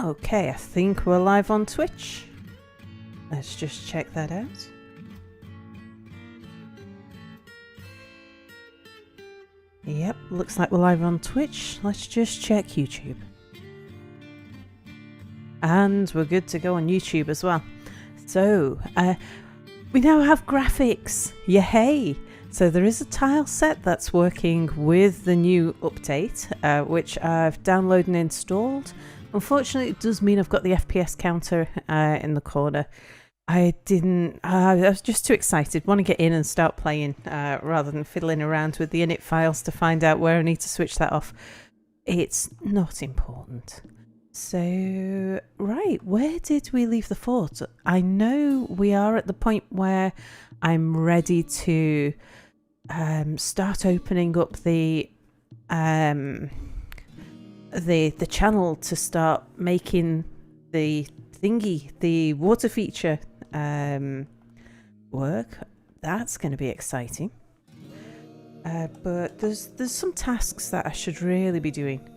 Okay, I think we're live on Twitch. Let's just check that out. Yep, looks like we're live on Twitch. Let's just check YouTube. And we're good to go on YouTube as well. So, we now have graphics. Yay! So there is a tile set that's working with the new update, which I've downloaded and installed. Unfortunately, it does mean I've got the FPS counter in the corner. I was just too excited. Want to get in and start playing rather than fiddling around with the init files to find out where I need to switch that off. It's not important. So, right, where did we leave the fort? I know we are at the point where I'm ready to start opening up the channel to start making the thingy, the water feature work. That's going to be exciting. But there's some tasks that I should really be doing.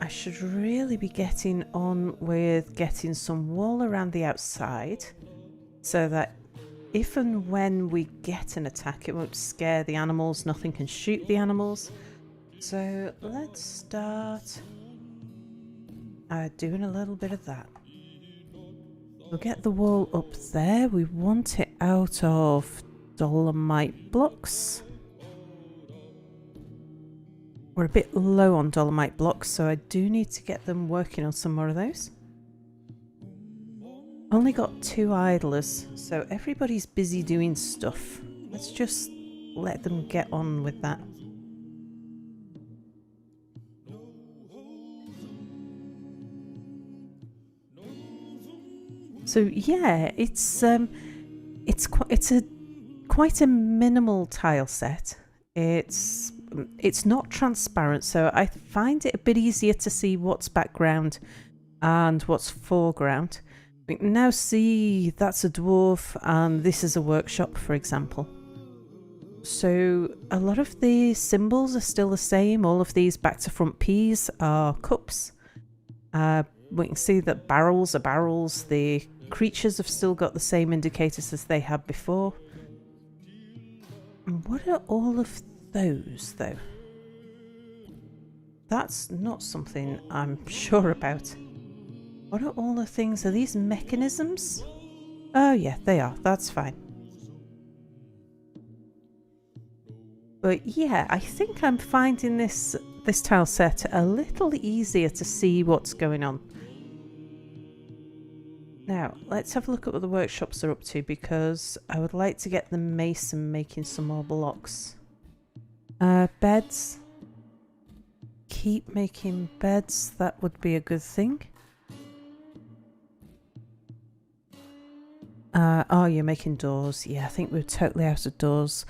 I should really be getting on with getting some wall around the outside so that if and when we get an attack, it won't scare the animals, nothing can shoot the animals. So let's start doing a little bit of that. We'll get the wall up there. We want it out of dolomite blocks. We're a bit low on dolomite blocks, so I do need to get them working on some more of those. Only got 2 idlers, so everybody's busy doing stuff. Let's just let them get on with that. So yeah, it's quite a minimal tile set. It's not transparent, so I find it a bit easier to see what's background and what's foreground. We can now see that's a dwarf and this is a workshop, for example. So a lot of the symbols are still the same. All of these back to front P's are cups. We can see that barrels are barrels. The creatures have still got the same indicators as they had before. And what are all of those, though? That's not something I'm sure about. What are all the things? Are these mechanisms? Oh yeah, they are. That's fine. But yeah, I think I'm finding this tile set a little easier to see what's going on. Now, let's have a look at what the workshops are up to, because I would like to get the mason making some more blocks. Beds. Keep making beds. That would be a good thing. Oh, you're making doors. Yeah, I think we're totally out of doors.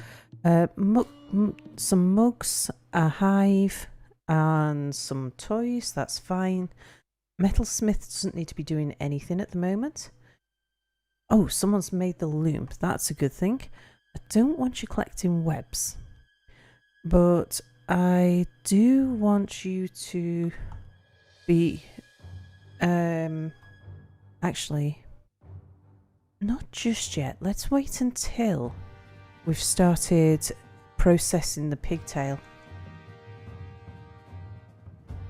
Some mugs, a hive, and some toys. That's fine. Metalsmith doesn't need to be doing anything at the moment. Oh, someone's made the loom. That's a good thing. I don't want you collecting webs, but I do want you to be actually not just yet. Let's wait until we've started processing the pigtail.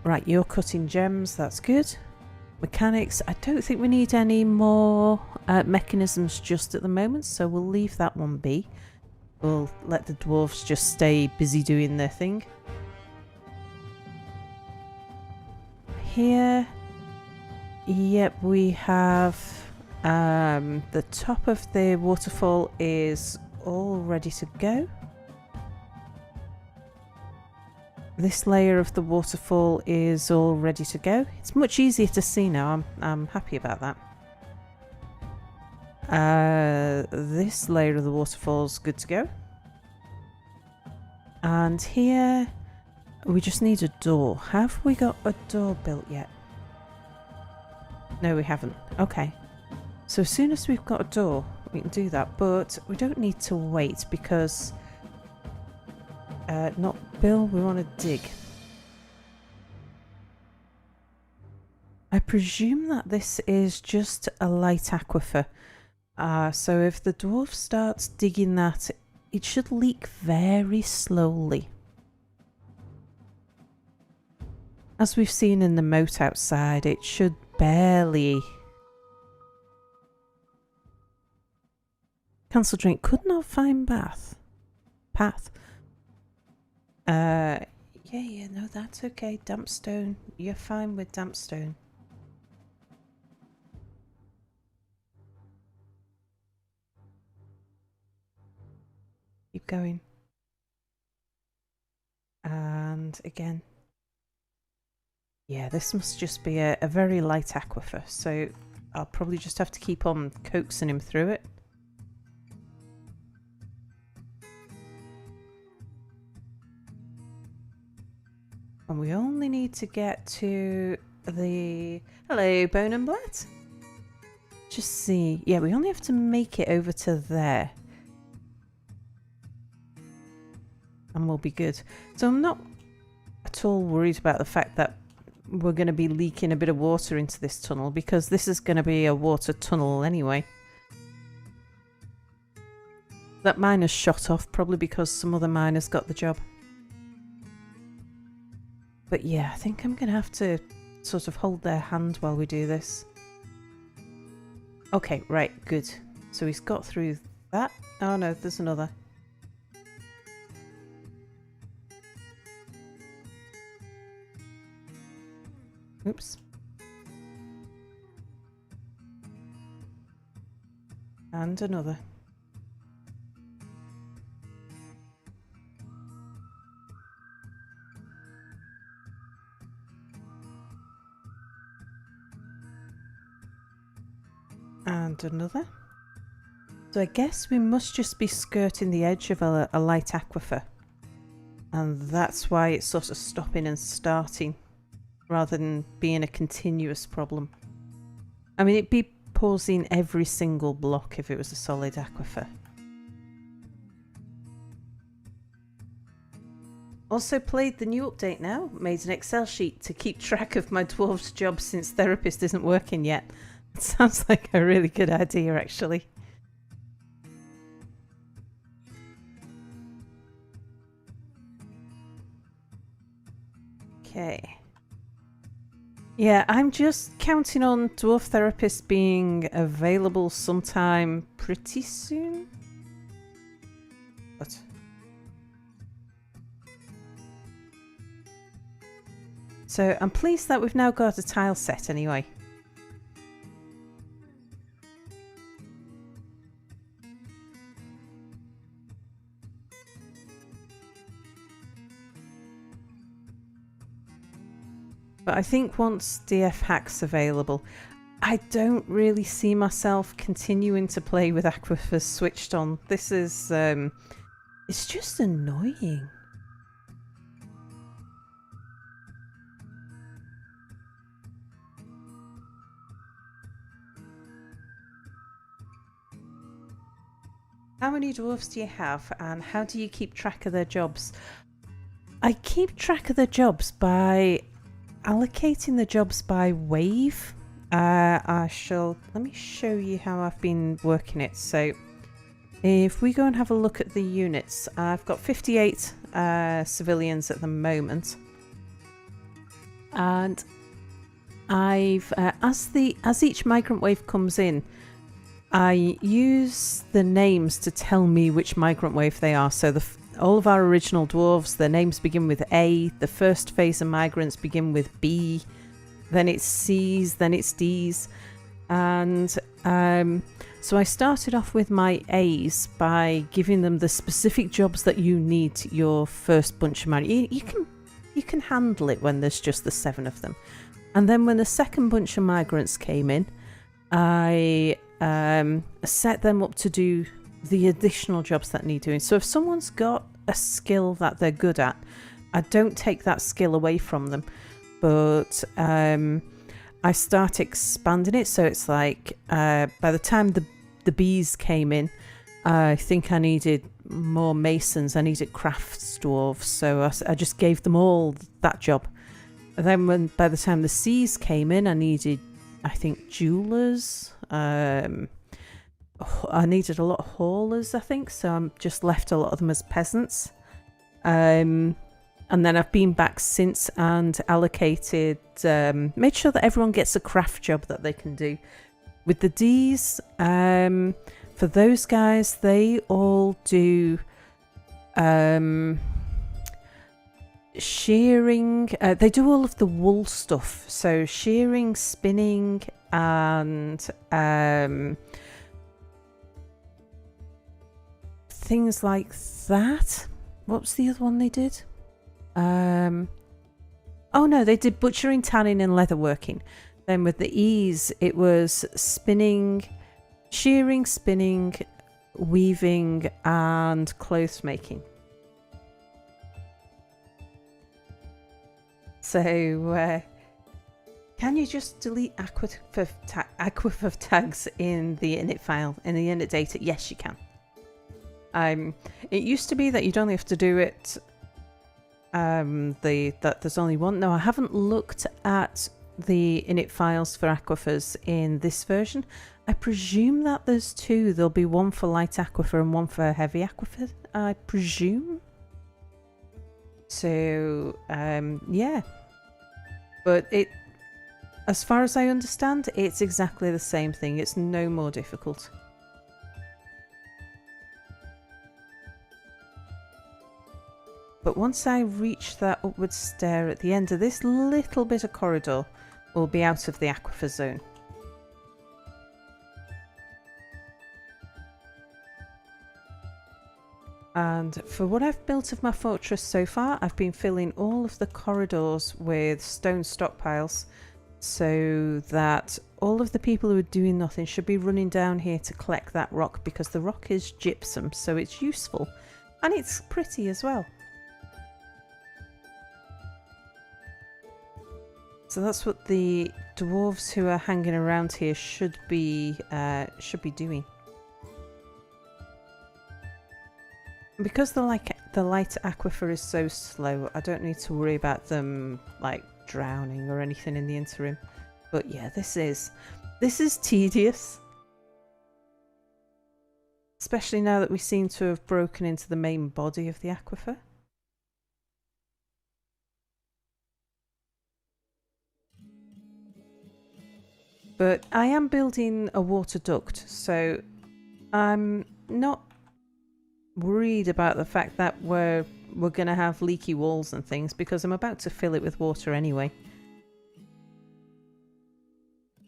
Right, you're cutting gems, that's good. Mechanics, I don't think we need any more mechanisms just at the moment, so we'll leave that one be. We'll let the dwarves just stay busy doing their thing. Here, yep, we have the top of the waterfall is all ready to go. This layer of the waterfall is all ready to go. It's much easier to see now. I'm happy about that. This layer of the waterfall's good to go. And here we just need a door. Have we got a door built yet? No, we haven't. Okay. So as soon as we've got a door, we can do that. But we don't need to wait because... not Bill, we want to dig. I presume that this is just a light aquifer. So if the dwarf starts digging that, it should leak very slowly. As we've seen in the moat outside, it should barely... Cancel drink. Could not find path. Yeah, no, that's okay. Damp stone. You're fine with damp stone. Keep going. And again. Yeah, this must just be a very light aquifer, so I'll probably just have to keep on coaxing him through it. And we only need to get to the... Hello, Bone and Blatt. Just see. Yeah, we only have to make it over to there. And we'll be good. So I'm not at all worried about the fact that we're going to be leaking a bit of water into this tunnel, because this is going to be a water tunnel anyway. That miner's shot off, probably because some other miners got the job. But yeah, I think I'm going to have to sort of hold their hand while we do this. Okay, right, good. So he's got through that. Oh no, there's another. Oops. And another. And another. So I guess we must just be skirting the edge of a light aquifer. And that's why it's sort of stopping and starting, rather than being a continuous problem. I mean, it'd be pausing every single block if it was a solid aquifer. Also played the new update now. Made an Excel sheet to keep track of my dwarf's job since therapist isn't working yet. It sounds like a really good idea, actually. Okay. Yeah, I'm just counting on Dwarf Therapist being available sometime pretty soon. What? So I'm pleased that we've now got a tile set anyway. But I think once DF Hack's available, I don't really see myself continuing to play with aquifers switched on. This is, it's just annoying. How many dwarfs do you have, and how do you keep track of their jobs? I keep track of their jobs by allocating the jobs by wave. Let me show you how I've been working it. So if we go and have a look at the units, I've got 58 civilians at the moment, and I've as each migrant wave comes in, I use the names to tell me which migrant wave they are. So all of our original dwarves, their names begin with A. The first phase of migrants begin with B. Then it's C's, then it's D's. And so I started off with my A's by giving them the specific jobs that you need your first bunch of migrants. You can handle it when there's just the 7 of them. And then when the second bunch of migrants came in, I set them up to do the additional jobs that need doing. So if someone's got a skill that they're good at, I don't take that skill away from them, but I start expanding it. So it's like by the time the bees came in, I think I needed more masons, I needed crafts dwarves, so I just gave them all that job. then by the time the seas came in, I needed, I think, jewelers. I needed a lot of haulers, I think, so I'm just left a lot of them as peasants. And then I've been back since and allocated, made sure that everyone gets a craft job that they can do. With the D's, for those guys, they all do shearing. They do all of the wool stuff, so shearing, spinning, and things like that. What was the other one they did? Oh no, they did butchering, tanning, and leatherworking. Then with the E's, it was spinning, shearing, spinning, weaving, and clothes making. So, can you just delete aquifer tags in the init file, in the init data? Yes, you can. It used to be that you'd only have to do it. That there's only one. No, I haven't looked at the init files for aquifers in this version. I presume that there's two. There'll be one for light aquifer and one for heavy aquifer, I presume. So, yeah. But as far as I understand, it's exactly the same thing. It's no more difficult. But once I reach that upward stair at the end of this little bit of corridor, we'll be out of the aquifer zone. And for what I've built of my fortress so far, I've been filling all of the corridors with stone stockpiles so that all of the people who are doing nothing should be running down here to collect that rock, because the rock is gypsum, so it's useful and it's pretty as well. So that's what the dwarves who are hanging around here should be doing. Because the light aquifer is so slow, I don't need to worry about them like drowning or anything in the interim. But yeah, this is tedious. Especially now that we seem to have broken into the main body of the aquifer. But I am building a water duct, so I'm not worried about the fact that we're going to have leaky walls and things, because I'm about to fill it with water anyway.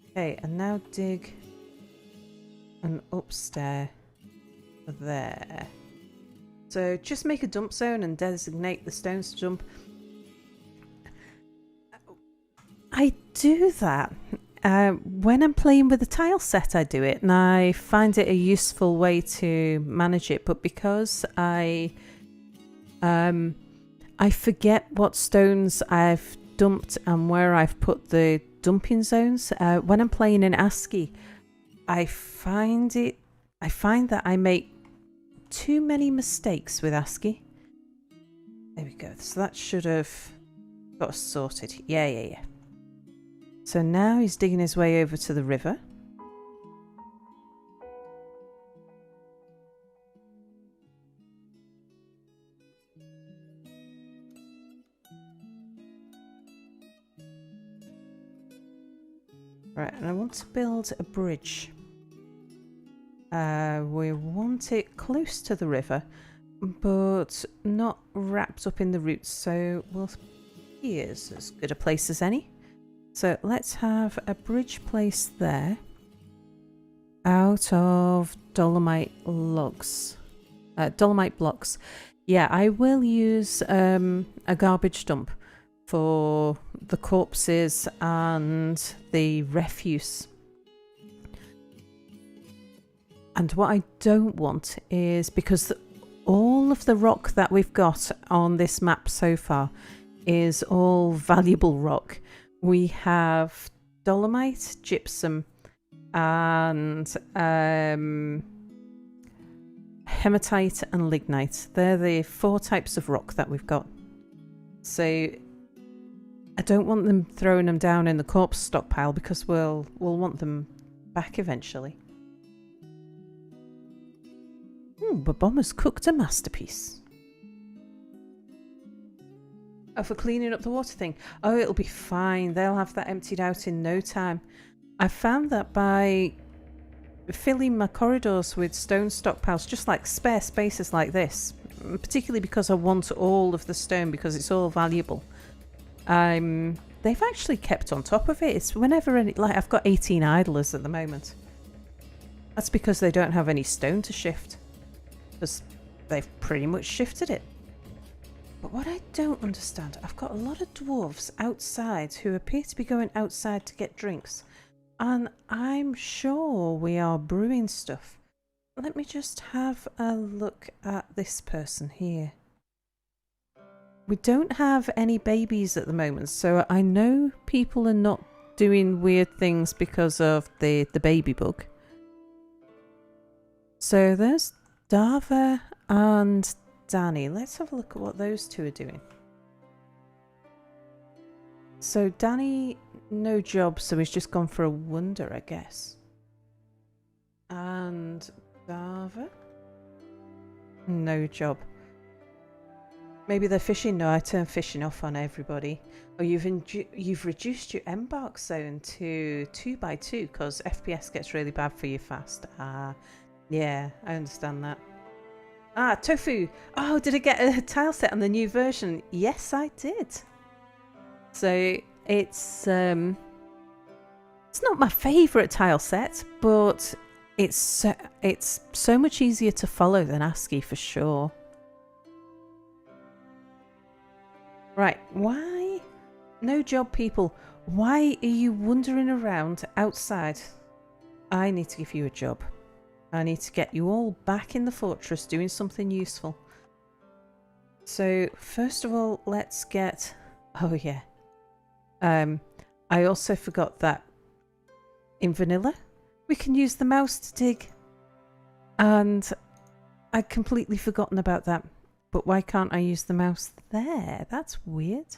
Okay, and now dig an upstair there. So just make a dump zone and designate the stones to dump. I do that. When I'm playing with the tile set, I do it, and I find it a useful way to manage it. But because I forget what stones I've dumped and where I've put the dumping zones, when I'm playing in ASCII, I find that I make too many mistakes with ASCII. There we go. So that should have got us sorted. Yeah. So now he's digging his way over to the river. Right, and I want to build a bridge. We want it close to the river, but not wrapped up in the roots. So here's as good a place as any. So let's have a bridge placed there out of dolomite logs. Dolomite blocks. Yeah, I will use a garbage dump for the corpses and the refuse. And what I don't want is, because all of the rock that we've got on this map so far is all valuable rock. We have dolomite, gypsum, and hematite and lignite. They're the 4 types of rock that we've got. So I I don't want them throwing them down in the corpse stockpile because we'll want them back eventually. But Bomber's cooked a masterpiece. Oh, for cleaning up the water thing. Oh, it'll be fine. They'll have that emptied out in no time. I found that by filling my corridors with stone stockpiles, just like spare spaces like this, particularly because I want all of the stone because it's all valuable. They've actually kept on top of it. It's whenever I've got 18 idlers at the moment. That's because they don't have any stone to shift. Because they've pretty much shifted it. But what I don't understand, I've got a lot of dwarves outside who appear to be going outside to get drinks. And I'm sure we are brewing stuff. Let me just have a look at this person here. We don't have any babies at the moment, so I know people are not doing weird things because of the baby bug. So there's Dava and Danny. Let's have a look at what those two are doing. So Danny, no job, so he's just gone for a wonder, I guess. And Dava, no job. Maybe they're fishing. No, I turn fishing off on everybody. Oh, you've reduced your embark zone to 2x2 because FPS gets really bad for you fast. Yeah, I understand that. Tofu. Oh, did I get a tile set on the new version? Yes, I did. So it's not my favourite tile set, but it's so much easier to follow than ASCII for sure. Right, why? No job, people. Why are you wandering around outside? I need to give you a job. I need to get you all back in the fortress doing something useful. So, first of all, let's get... Oh, yeah. I also forgot that in vanilla, we can use the mouse to dig. And I'd completely forgotten about that. But why can't I use the mouse there? That's weird.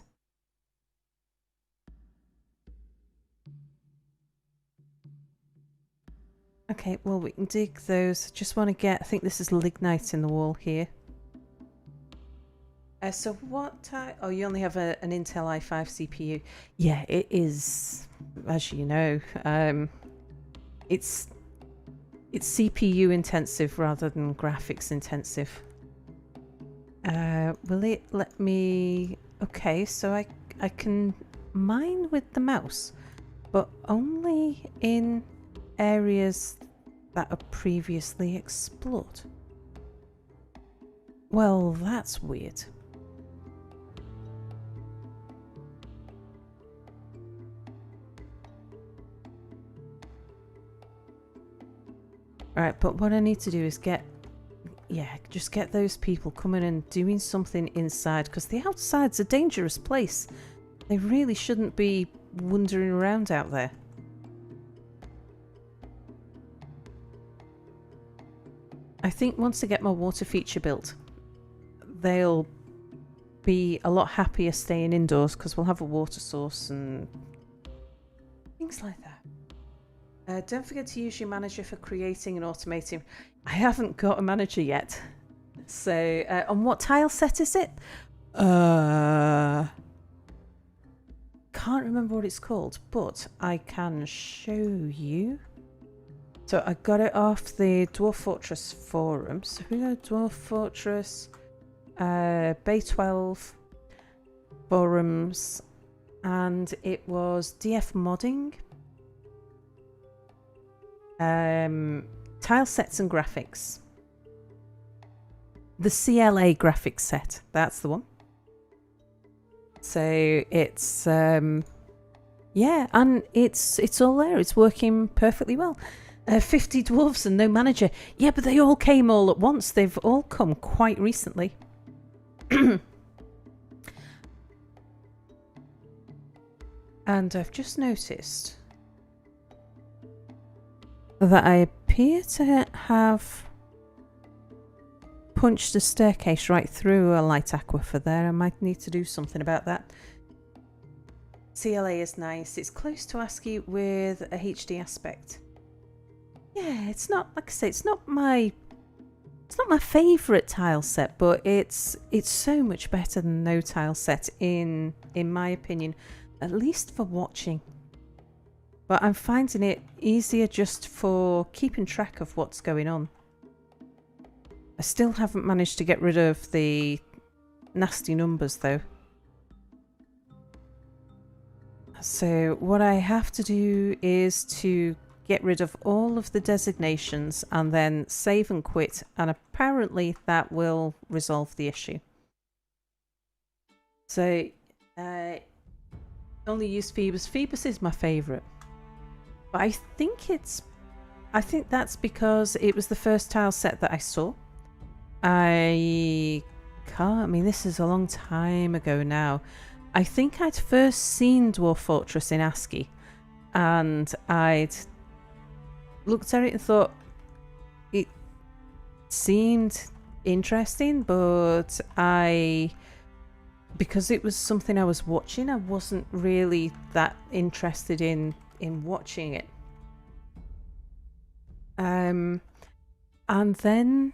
Okay, well, we can dig those. Just want to get... I think this is lignite in the wall here. So what type... Oh, you only have an Intel i5 CPU. Yeah, it is, as you know, it's CPU intensive rather than graphics intensive. Will it let me... Okay, so I can mine with the mouse, but only in areas that are previously explored. Well, that's weird. Right, but what I need to do is just get those people coming and doing something inside, because the outside's a dangerous place. They really shouldn't be wandering around out there. I think once I get my water feature built, they'll be a lot happier staying indoors because we'll have a water source and things like that. Don't forget to use your manager for creating and automating. I haven't got a manager yet. So, on what tile set is it? Can't remember what it's called, but I can show you. So I got it off the Dwarf Fortress forum. So we go Dwarf Fortress, Bay 12 forums, and it was DF modding. Tile sets and graphics. The CLA graphics set, that's the one. So it's yeah, and it's all there. It's working perfectly well. 50 dwarves and no manager. Yeah, but they all came all at once. They've all come quite recently. And I've just noticed that I appear to have punched a staircase right through a light aquifer there. I might need to do something about that. CLA is nice. It's close to ASCII with a HD aspect. Yeah, it's not, like I say, it's not my favourite tile set, but it's so much better than no tile set in my opinion, at least for watching. But I'm finding it easier just for keeping track of what's going on. I still haven't managed to get rid of the nasty numbers though. So what I have to do is to get rid of all of the designations and then save and quit, and apparently that will resolve the issue. So only use Phoebus. Phoebus is my favourite, but I think that's because it was the first tile set that I saw. I mean, this is a long time ago now. I think I'd first seen Dwarf Fortress in ASCII, and I'd looked at it and thought it seemed interesting, but because it was something I was watching, I wasn't really that interested in watching it. And then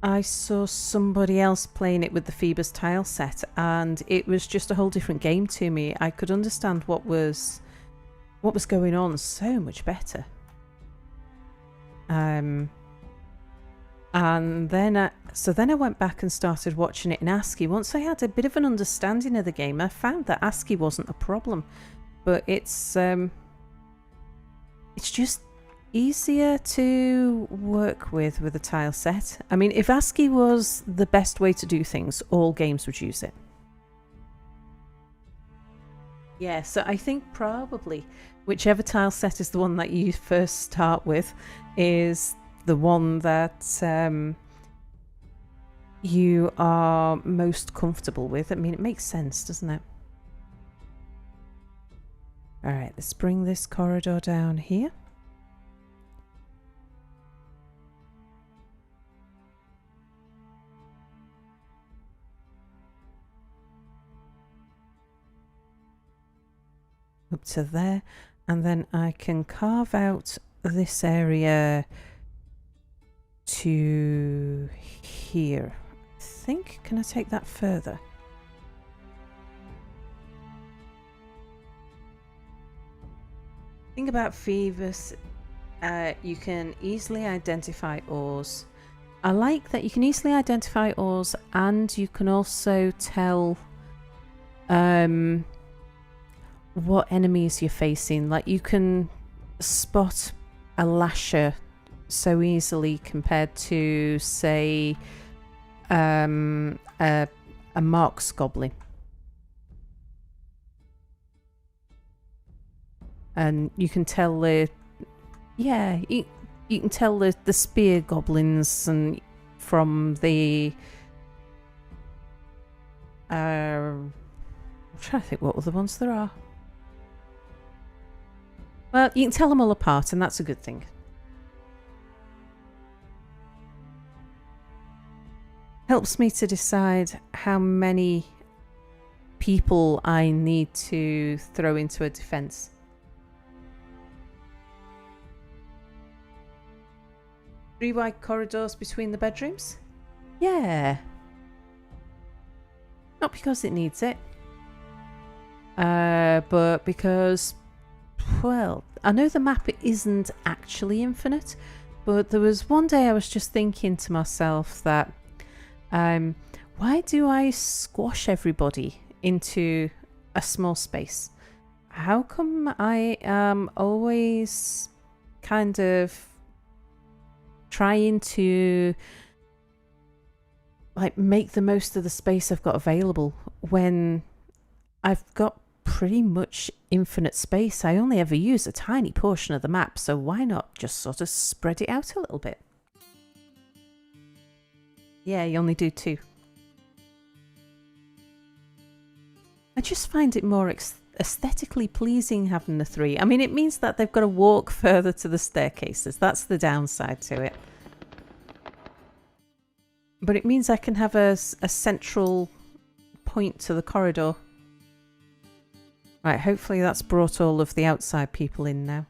I saw somebody else playing it with the Phoebus tile set, and it was just a whole different game to me. I could understand what was going on so much better. And then I went back and started watching it in ASCII. Once I had a bit of an understanding of the game, I found that ASCII wasn't a problem, but it's just easier to work with a tile set. I mean, if ASCII was the best way to do things, all games would use it. Yeah, so I think probably whichever tile set is the one that you first start with is the one that you are most comfortable with. I mean, it makes sense, doesn't it? Alright, let's bring this corridor down here. Up to there, and then I can carve out this area to here. I think, can I take that further? Think about Phoebus, you can easily identify ores. I like that you can easily identify ores, and you can also tell what enemies you're facing. Like, you can spot a lasher so easily compared to, say, a Mark's Goblin. And you can tell you can tell the spear goblins and from the I'm trying to think what other ones there are. Well, you can tell them all apart, and that's a good thing. Helps me to decide how many people I need to throw into a defense. Three wide corridors between the bedrooms? Yeah. Not because it needs it, but because, well, I know the map isn't actually infinite, but there was one day I was just thinking to myself that why do I squash everybody into a small space? How come I am always kind of trying to like make the most of the space I've got available when I've got pretty much infinite space? I only ever use a tiny portion of the map, so why not just sort of spread it out a little bit? Yeah, you only do 2. I just find it more aesthetically pleasing having the 3. I mean, it means that they've got to walk further to the staircases. That's the downside to it. But it means I can have a central point to the corridor. Right, hopefully that's brought all of the outside people in now.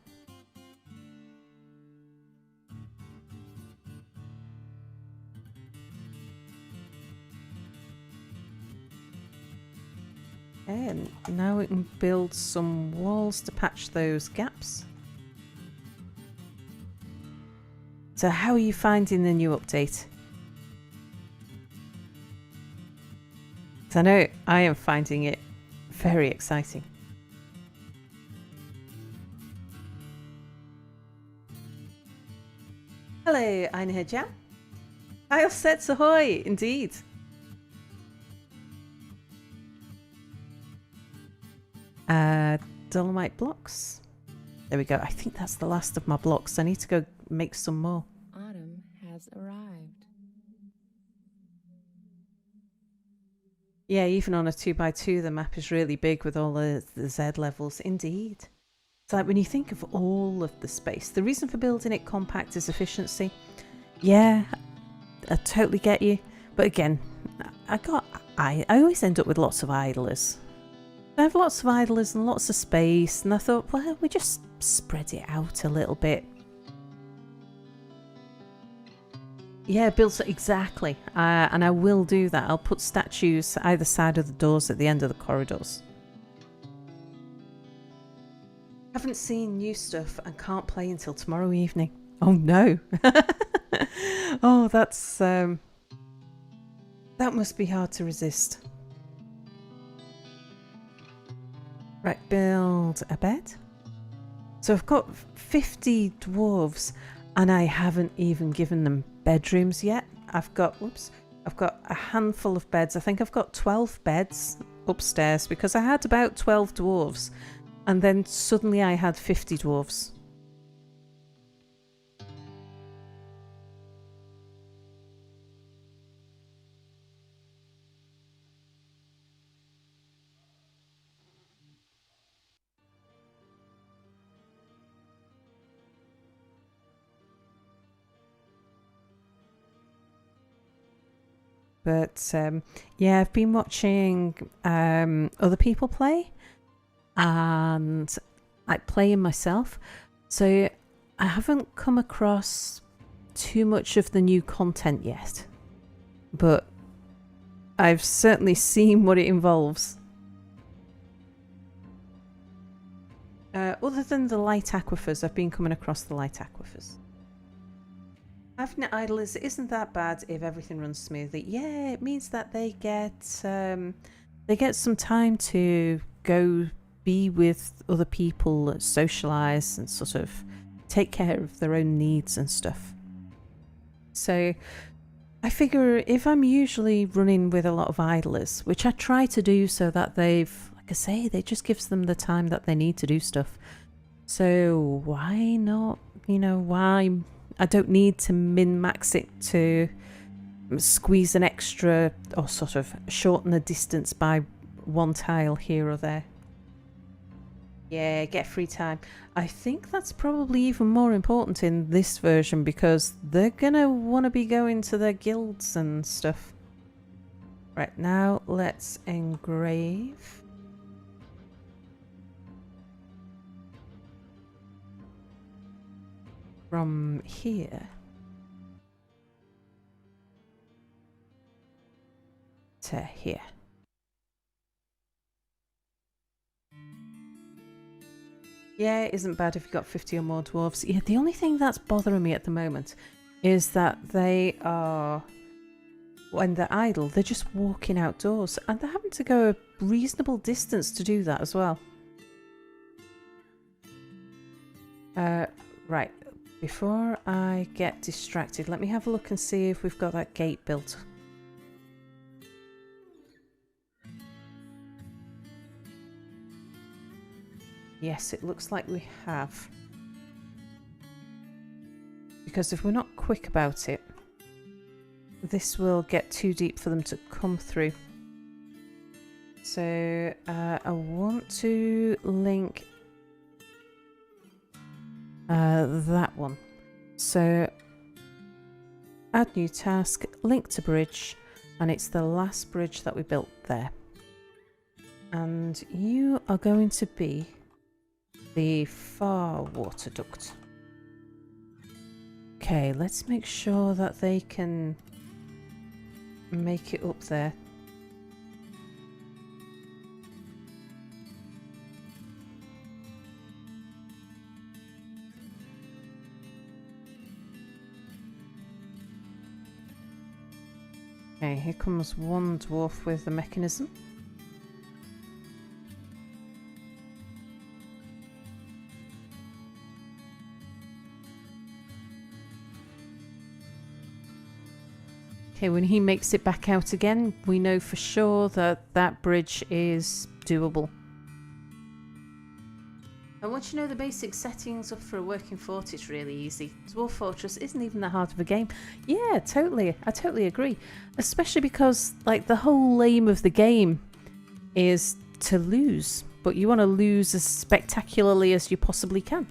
And now we can build some walls to patch those gaps. So how are you finding the new update? So I know I am finding it very exciting. Hello, Eine Jam. Tile sets ahoy, indeed. Dolomite blocks. There we go. I think that's the last of my blocks. I need to go make some more. Autumn has arrived. Yeah, even on a 2x2, the map is really big with all the Z levels. Indeed. It's like when you think of all of the space, the reason for building it compact is efficiency. Yeah, I totally get you. But again, I always end up with lots of idlers. I have lots of idlers and lots of space, and I thought, well, we just spread it out a little bit. Yeah, build exactly, and I will do that. I'll put statues either side of the doors at the end of the corridors. Haven't seen new stuff and can't play until tomorrow evening. Oh no! Oh, that's that must be hard to resist. Right, build a bed. So I've got 50 dwarves and I haven't even given them bedrooms yet. I've got a handful of beds. I think I've got 12 beds upstairs because I had about 12 dwarves and then suddenly I had 50 dwarves. But yeah, I've been watching other people play and like playing myself. So I haven't come across too much of the new content yet. But I've certainly seen what it involves. Other than the light aquifers, I've been coming across the light aquifers. Having idlers isn't that bad if everything runs smoothly. Yeah, it means that they get some time to go be with other people, socialise, and sort of take care of their own needs and stuff. So I figure if I'm usually running with a lot of idlers, which I try to do so that they've, like I say, it just gives them the time that they need to do stuff. So why not, why... I don't need to min-max it to squeeze an extra or sort of shorten the distance by one tile here or there. Yeah, get free time. I think that's probably even more important in this version because they're gonna want to be going to their guilds and stuff. Right, now let's engrave. From here to here. Yeah, it isn't bad if you've got 50 or more dwarves. Yeah, the only thing that's bothering me at the moment is that they are, when they're idle, they're just walking outdoors and they're having to go a reasonable distance to do that as well. Right. Before I get distracted, let me have a look and see if we've got that gate built. Yes, it looks like we have. Because if we're not quick about it, this will get too deep for them to come through. So I want to link that one. So add new task, link to bridge, and it's the last bridge that we built there. And you are going to be the far water duct. Okay, let's make sure that they can make it up there. Okay, here comes one dwarf with the mechanism. Okay, when he makes it back out again, we know for sure that that bridge is doable. And once you know the basic settings for a working fort, it's really easy. Dwarf Fortress isn't even that hard of a game. Yeah, totally. I totally agree. Especially because, like, the whole aim of the game is to lose. But you want to lose as spectacularly as you possibly can.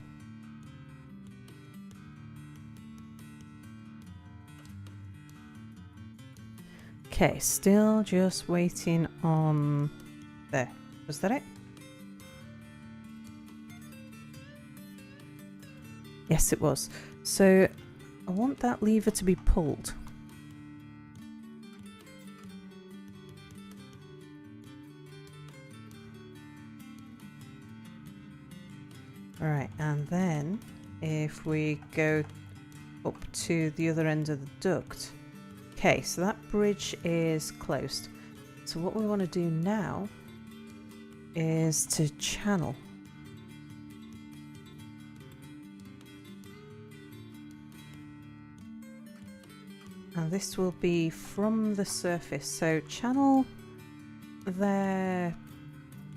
Okay, still just waiting on... There. Was that it? Yes, it was. So, I want that lever to be pulled. Alright, and then if we go up to the other end of the duct. Okay, so that bridge is closed. So what we want to do now is to channel. And this will be from the surface. So channel there,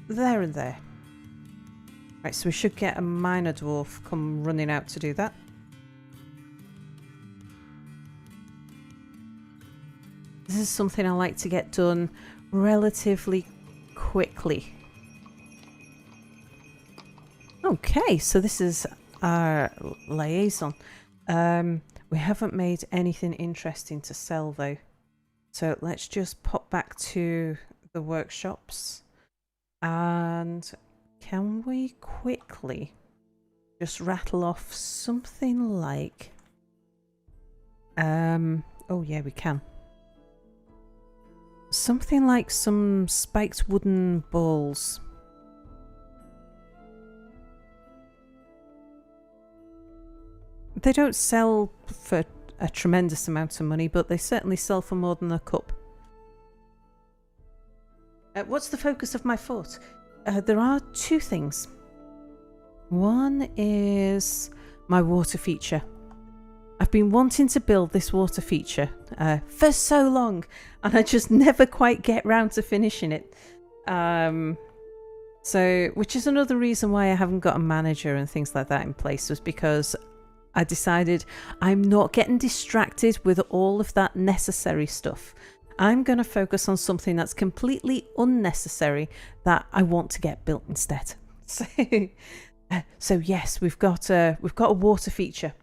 there and there. Right, so we should get a minor dwarf come running out to do that. This is something I like to get done relatively quickly. Okay, so this is our liaison. We haven't made anything interesting to sell though. So let's just pop back to the workshops. And can we quickly just rattle off something like... oh yeah, we can. Something like some spiked wooden balls. They don't sell for a tremendous amount of money, but they certainly sell for more than a cup. What's the focus of my fort? There are two things. One is my water feature. I've been wanting to build this water feature for so long, and I just never quite get round to finishing it. So, which is another reason why I haven't got a manager and things like that in place, was because I decided I'm not getting distracted with all of that necessary stuff. I'm going to focus on something that's completely unnecessary that I want to get built instead. So yes, we've got a water feature.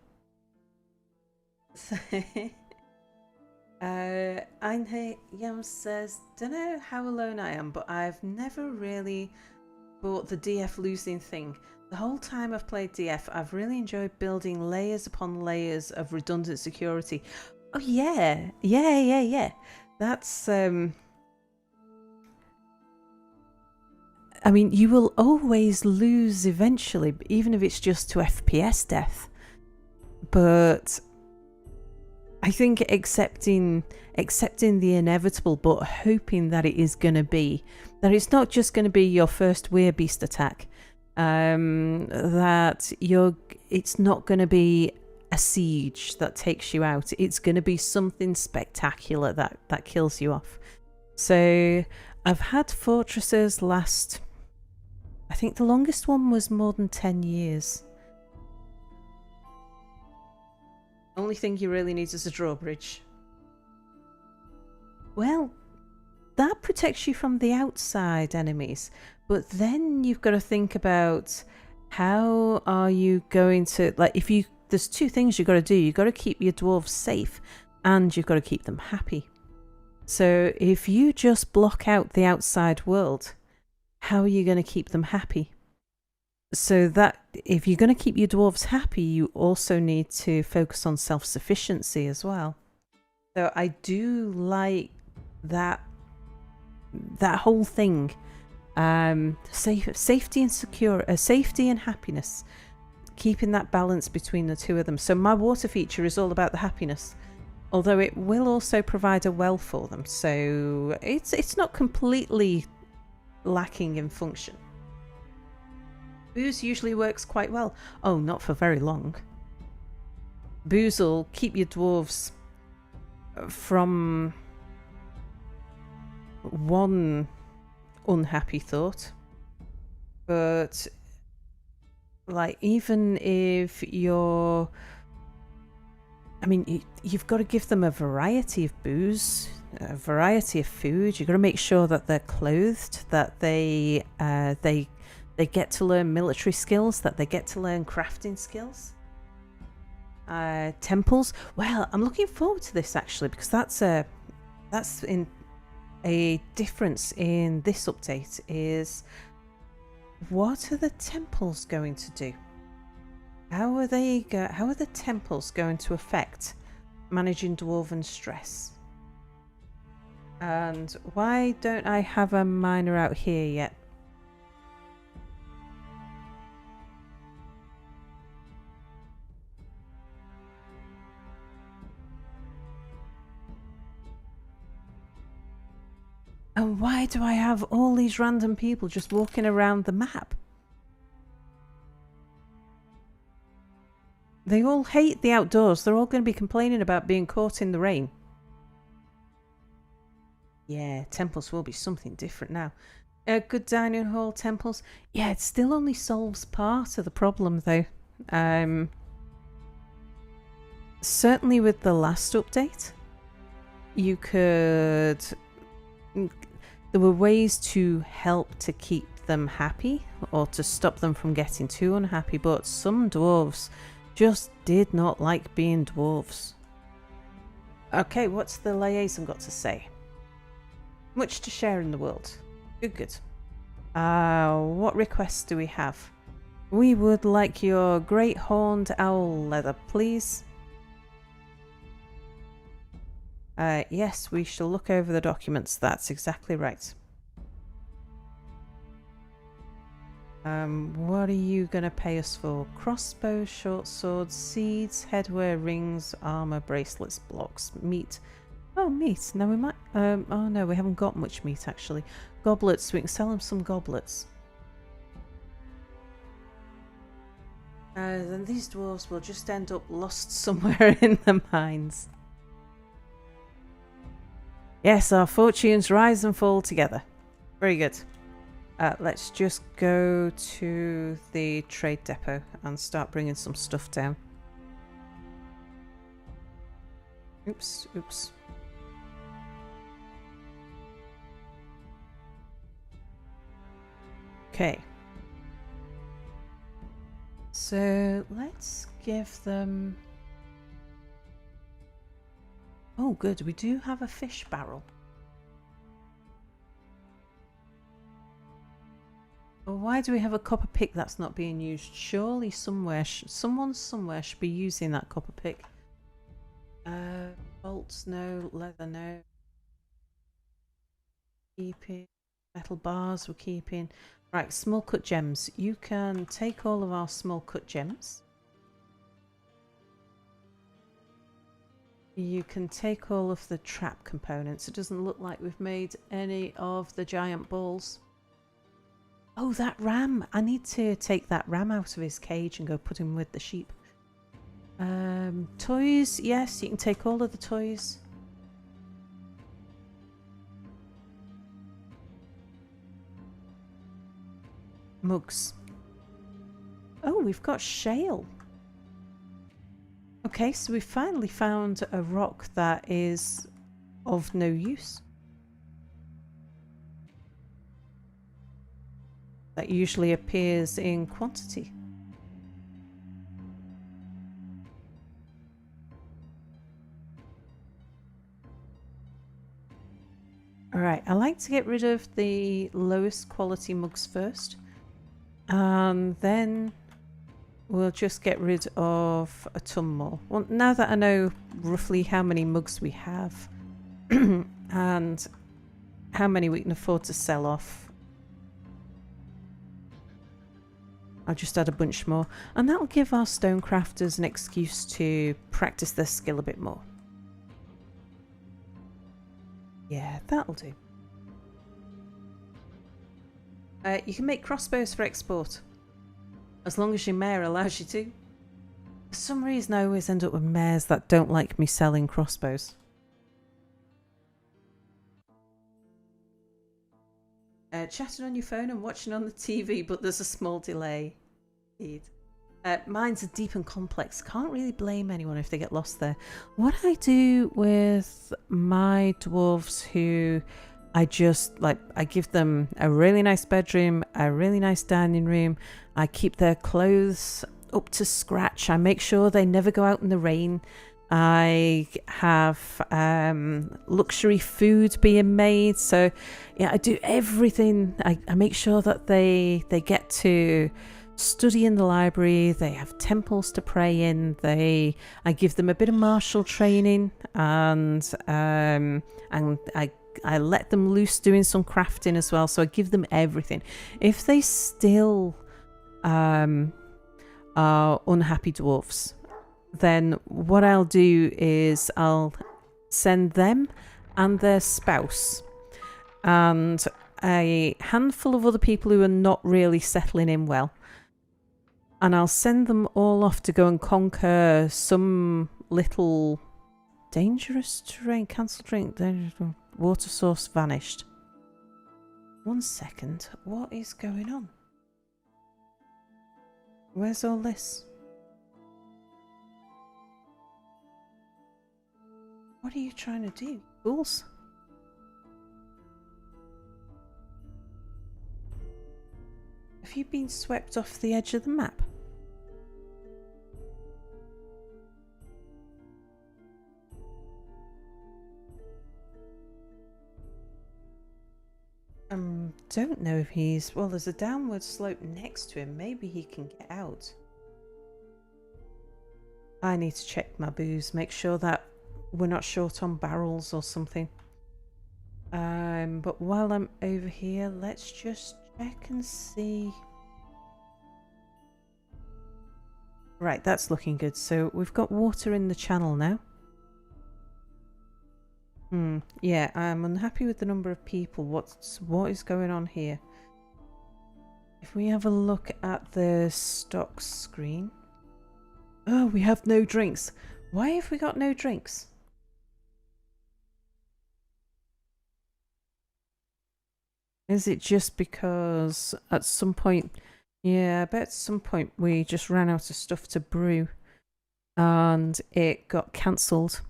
Einhe Yam says, don't know how alone I am, but I've never really bought the DF losing thing. The whole time I've played DF, I've really enjoyed building layers upon layers of redundant security. Oh yeah. That's I mean, you will always lose eventually, even if it's just to FPS death. But I think accepting the inevitable, but hoping that it is going to be, that it's not just going to be your first werebeast attack, that it's not going to be a siege that takes you out. It's going to be something spectacular that kills you off. So I've had fortresses last, I think the longest one was more than 10 years. Only thing you really need is a drawbridge. Well, that protects you from the outside enemies, but then you've got to think about how are you going to, like, there's two things you've got to do. You've got to keep your dwarves safe and you've got to keep them happy. So if you just block out the outside world, how are you going to keep them happy? So that if you're going to keep your dwarves happy, you also need to focus on self-sufficiency as well. So I do like that whole thing. Safety and safety and happiness, keeping that balance between the two of them. So my water feature is all about the happiness, although it will also provide a well for them. So it's not completely lacking in function. Booze usually works quite well. Oh, not for very long. Booze will keep your dwarves from one unhappy thought. But, like, even if you're... I mean, you've got to give them a variety of booze, a variety of food. You've got to make sure that they're clothed, that they get to learn military skills, that they get to learn crafting skills. Temples. Well, I'm looking forward to this actually, because that's in a difference in this update is what are the temples going to do? How are the temples going to affect managing dwarven stress? And why don't I have a miner out here yet? And why do I have all these random people just walking around the map? They all hate the outdoors. They're all going to be complaining about being caught in the rain. Yeah, temples will be something different now. Good dining hall, temples. Yeah, it still only solves part of the problem though. Certainly with the last update, you could... There were ways to help to keep them happy or to stop them from getting too unhappy, but some dwarves just did not like being dwarves. Okay, what's the liaison got to say? Much to share in the world. Good. What requests do we have? We would like your great horned owl leather, please. Yes, we shall look over the documents. That's exactly right. What are you going to pay us for? Crossbows, short swords, seeds, headwear, rings, armor, bracelets, blocks, meat. Oh, meat. Now we might... oh no, we haven't got much meat actually. Goblets, we can sell them some goblets. Then these dwarves will just end up lost somewhere in the mines. Yes, our fortunes rise and fall together. Very good. Let's just go to the trade depot and start bringing some stuff down. Oops. Okay. So let's give them... Oh, good. We do have a fish barrel. Well, why do we have a copper pick that's not being used? Surely someone somewhere should be using that copper pick. Bolts, no. Leather, no. Keeping. Metal bars, we're keeping. Right, small cut gems. You can take all of our small cut gems. You can take all of the trap components. It doesn't look like we've made any of the giant balls. Oh, that ram! I need to take that ram out of his cage and go put him with the sheep. Toys, yes, you can take all of the toys. Mugs. Oh, we've got shale. Okay, so we finally found a rock that is of no use. That usually appears in quantity. Alright, I like to get rid of the lowest quality mugs first. And then we'll just get rid of a ton more. Well, now that I know roughly how many mugs we have and how many we can afford to sell off, I'll just add a bunch more. And that'll give our stonecrafters an excuse to practice their skill a bit more. Yeah, that'll do. You can make crossbows for export, as long as your mayor allows you to. For some reason I always end up with mayors that don't like me selling crossbows. Chatting on your phone and watching on the TV, but there's a small delay. Indeed. Mine's are deep and complex. Can't really blame anyone if they get lost there. What I do with my dwarves who I give them a really nice bedroom, a really nice dining room. I keep their clothes up to scratch. I make sure they never go out in the rain. I have luxury food being made. So yeah, I do everything. I make sure that they get to study in the library. They have temples to pray in. I give them a bit of martial training, and I let them loose doing some crafting as well. So I give them everything. If they still are unhappy dwarfs, then what I'll do is I'll send them and their spouse and a handful of other people who are not really settling in well, and I'll send them all off to go and conquer some little dangerous terrain. Cancel drink. Water source vanished. 1 second. What is going on? Where's all this? What are you trying to do, fools? Have you been swept off the edge of the map? Don't know if he's... Well, there's a downward slope next to him. Maybe he can get out. I need to check my booze. Make sure that we're not short on barrels or something. But while I'm over here, let's just check and see. Right, that's looking good. So we've got water in the channel now. Yeah, I'm unhappy with the number of people. What is going on here? If we have a look at the stock screen. Oh, we have no drinks. Why have we got no drinks? Is it just because at some point... Yeah, I bet at some point we just ran out of stuff to brew and it got cancelled.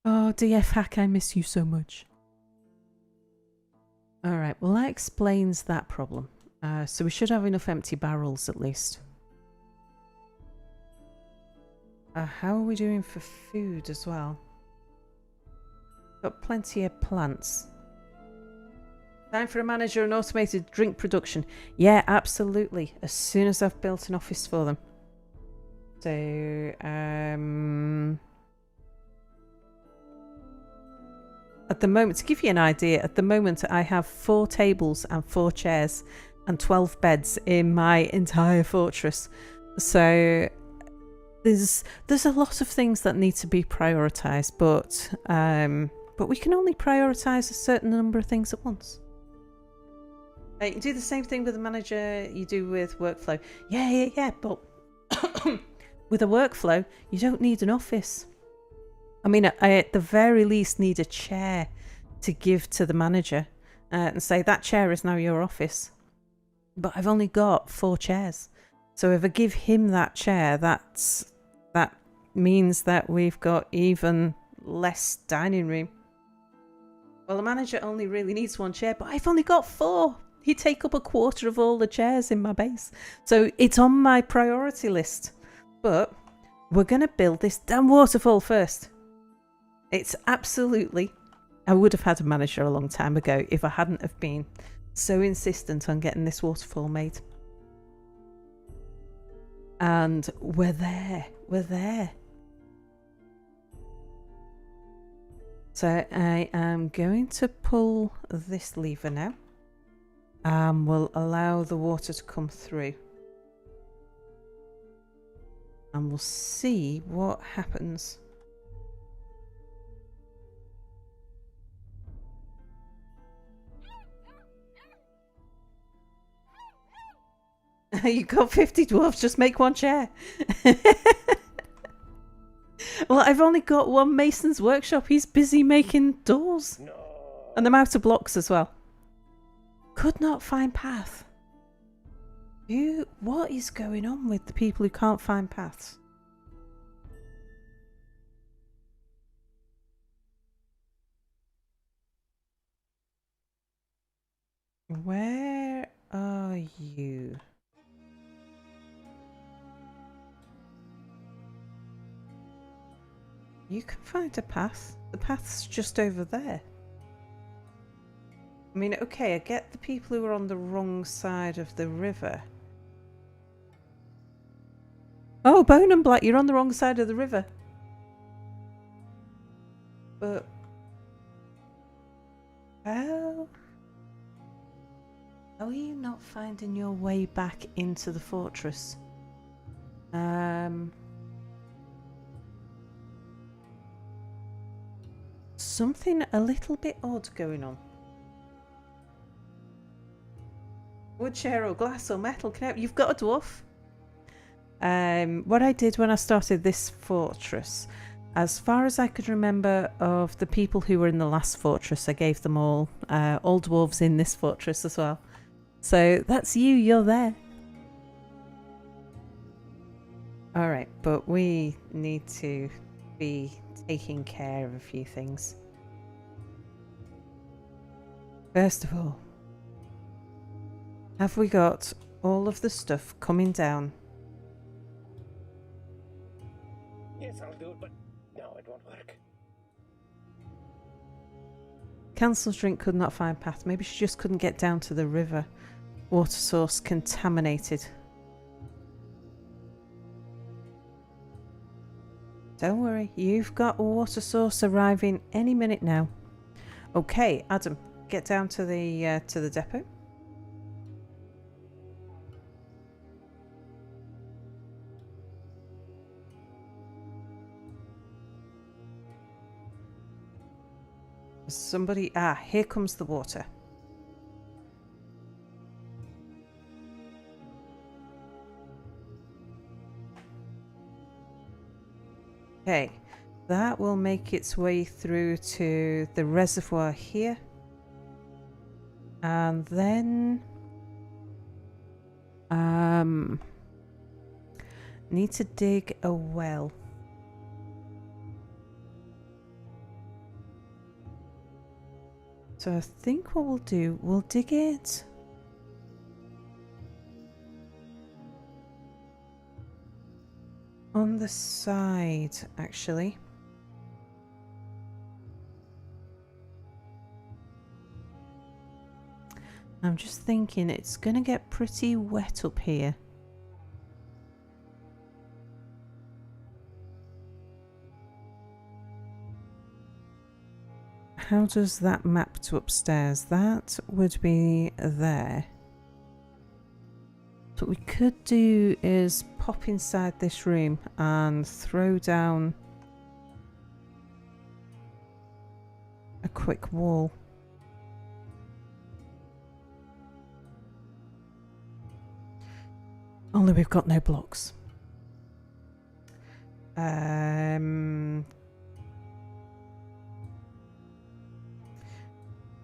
Oh, DF Hack, I miss you so much. Alright, well that explains that problem. So we should have enough empty barrels at least. How are we doing for food as well? Got plenty of plants. Time for a manager and automated drink production. Yeah, absolutely. As soon as I've built an office for them. So, at the moment, to give you an idea, at the moment I have 4 tables and 4 chairs and 12 beds in my entire fortress. So there's a lot of things that need to be prioritised, but we can only prioritise a certain number of things at once. You can do the same thing with the manager you do with workflow. Yeah, but with a workflow, you don't need an office. I mean, I at the very least need a chair to give to the manager and say that chair is now your office. But I've only got 4 chairs. So if I give him that chair, that means that we've got even less dining room. Well, the manager only really needs 1 chair, but I've only got 4. He'd take up a quarter of all the chairs in my base. So it's on my priority list. But we're going to build this damn waterfall first. It's absolutely I would have had a manager a long time ago if I hadn't have been so insistent on getting this waterfall made. And we're there. We're there. So I am going to pull this lever now. And we'll allow the water to come through. And we'll see what happens. You got 50 dwarves, just make one chair. Well, I've only got one mason's workshop. He's busy making doors. No. And I'm out of blocks as well. Could not find path. What is going on with the people who can't find paths? Where are you? You can find a path. The path's just over there. I mean, okay, I get the people who are on the wrong side of the river. Oh, Bone and Black, you're on the wrong side of the river. But how are you not finding your way back into the fortress? Something a little bit odd going on. Wood, chair, or glass, or metal can help. You've got a dwarf. What I did when I started this fortress, as far as I could remember of the people who were in the last fortress, I gave them all dwarves in this fortress as well. So that's you, you're there. Alright, but we need to be taking care of a few things. First of all, have we got all of the stuff coming down? Yes, I'll do it, but no, it won't work. Council's drink could not find path. Maybe she just couldn't get down to the river. Water source contaminated. Don't worry, you've got a water source arriving any minute now. Okay, Adam, get down to the depot. Somebody, here comes the water. Okay, that will make its way through to the reservoir here. And then need to dig a well. So I think what we'll do, we'll dig it on the side, actually. I'm just thinking it's going to get pretty wet up here. How does that map to upstairs? That would be there. So what we could do is pop inside this room and throw down a quick wall. Only we've got no blocks.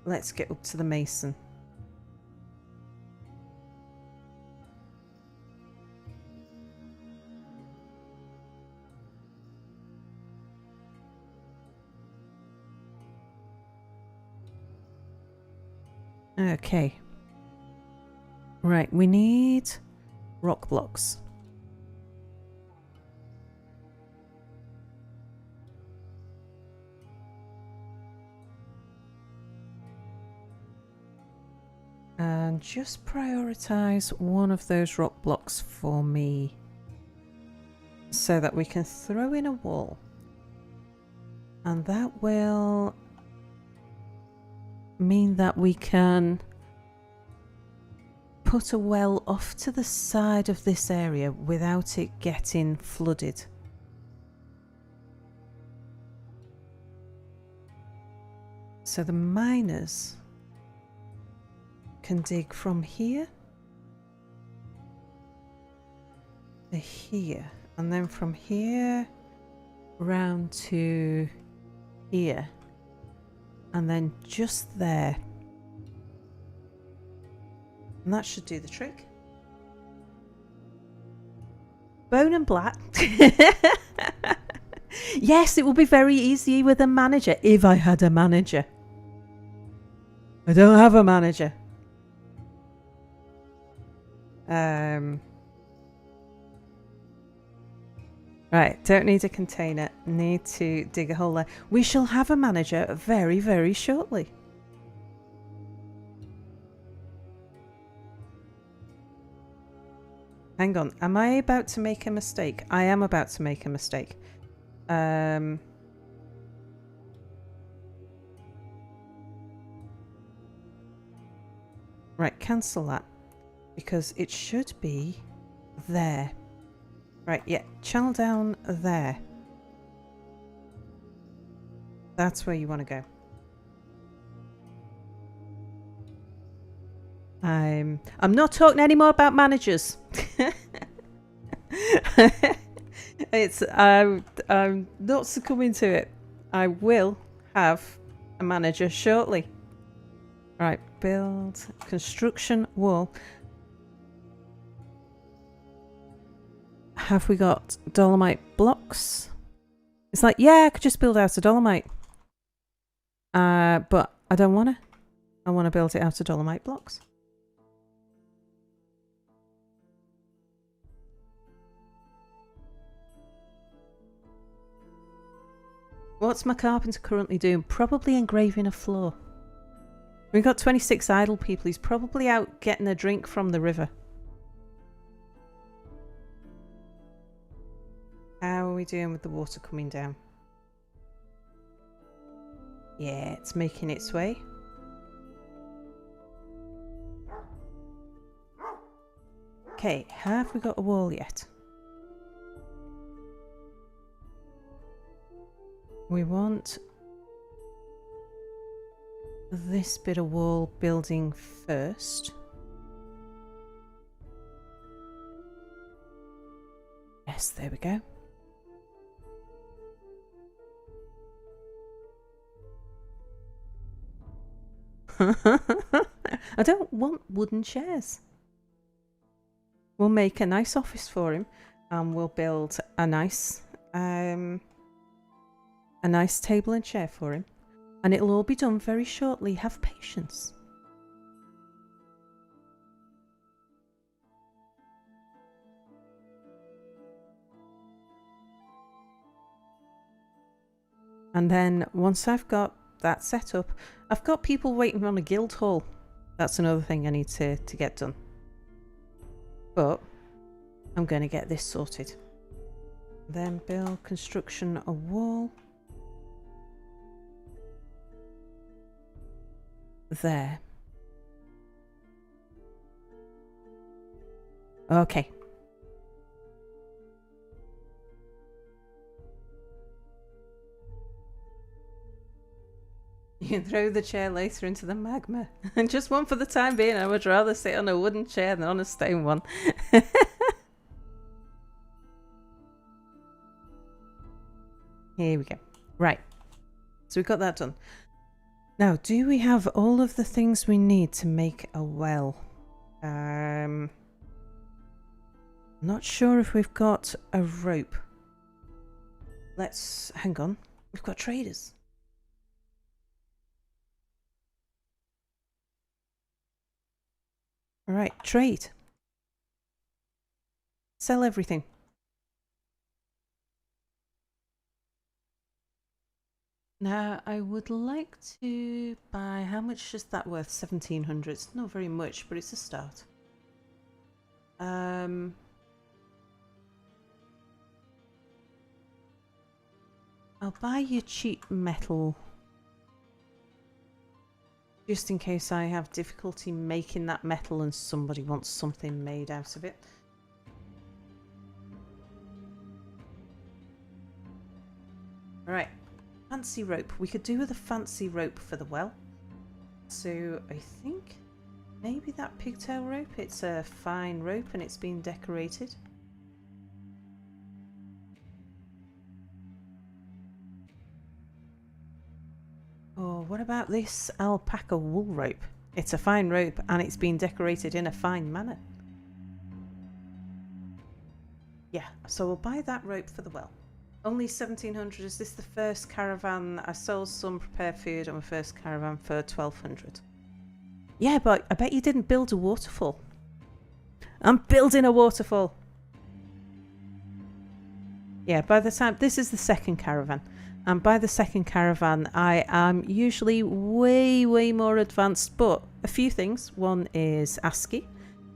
Let's get up to the mason. Okay. Right, we need rock blocks. And just prioritize one of those rock blocks for me so that we can throw in a wall. And that will mean that we can put a well off to the side of this area without it getting flooded. So the miners can dig from here to here, and then from here round to here, and then just there. And that should do the trick. Bone and Black. Yes, it will be very easy with a manager if I had a manager. I don't have a manager. Right, don't need a container. Need to dig a hole there. We shall have a manager very, very shortly. Hang on, am I about to make a mistake? I am about to make a mistake. Right, cancel that. Because it should be there. Right, yeah, channel down there. That's where you want to go. I'm not talking anymore about managers. I'm not succumbing to it. I will have a manager shortly. Right, build construction wall. Have we got dolomite blocks? It's like, yeah, I could just build out of dolomite. But I don't want to. I want to build it out of dolomite blocks. What's my carpenter currently doing? Probably engraving a floor. We've got 26 idle people. He's probably out getting a drink from the river. How are we doing with the water coming down? Yeah, it's making its way. Okay, have we got a wall yet? We want this bit of wall building first. Yes, there we go. I don't want wooden chairs. We'll make a nice office for him, and we'll build a nice table and chair for him, and it'll all be done very shortly. Have patience. And then once I've got that set up, I've got people waiting on a guild hall. That's another thing I need to get done. But I'm going to get this sorted. Then build construction a wall. There. Okay. You can throw the chair later into the magma. And just one for the time being. I would rather sit on a wooden chair than on a stone one. Here we go. Right. So we've got that done. Now, do we have all of the things we need to make a well? Not sure if we've got a rope. Let's... hang on. We've got traders. Alright, trade. Sell everything. Now, I would like to buy... How much is that worth? 1,700. It's not very much, but it's a start. I'll buy you cheap metal. Just in case I have difficulty making that metal and somebody wants something made out of it. Alright. Fancy rope. We could do with a fancy rope for the well. So I think maybe that pigtail rope. It's a fine rope and it's been decorated. Or what about this alpaca wool rope? It's a fine rope and it's been decorated in a fine manner. Yeah, so we'll buy that rope for the well. Only 1,700. Is this the first caravan? I sold some prepared food on my first caravan for 1,200. Yeah, but I bet you didn't build a waterfall. I'm building a waterfall. Yeah, by the time... This is the second caravan. And by the second caravan, I am usually way, way more advanced. But a few things. One is ASCII.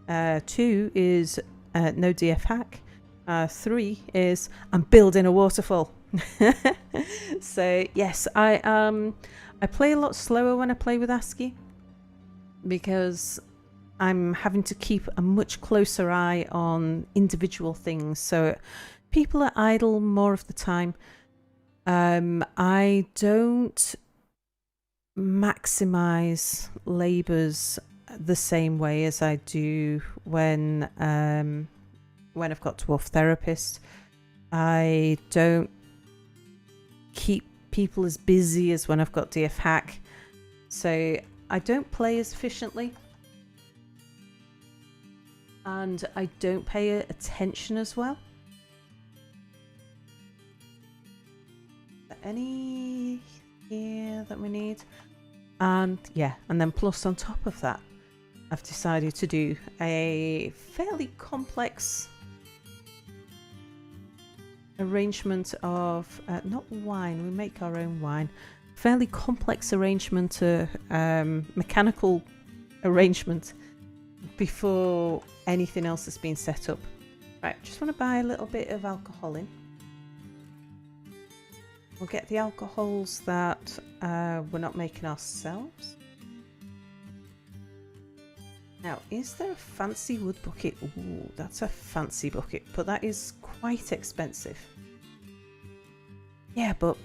2 is no DF hack. 3 is I'm building a waterfall. So yes, I play a lot slower when I play with ASCII because I'm having to keep a much closer eye on individual things. So people are idle more of the time. I don't maximize labors the same way as I do when I've got Dwarf Therapist. I don't keep people as busy as when I've got DF Hack. So I don't play as efficiently. And I don't pay attention as well. Any here that we need? And yeah, and then plus on top of that, I've decided to do a fairly complex arrangement of not wine, we make our own wine, fairly complex arrangement, mechanical arrangement before anything else has been set up. Right, just want to buy a little bit of alcohol in. We'll get the alcohols that we're not making ourselves. Now, is there a fancy wood bucket? Ooh, that's a fancy bucket, but that is quite expensive. Yeah, but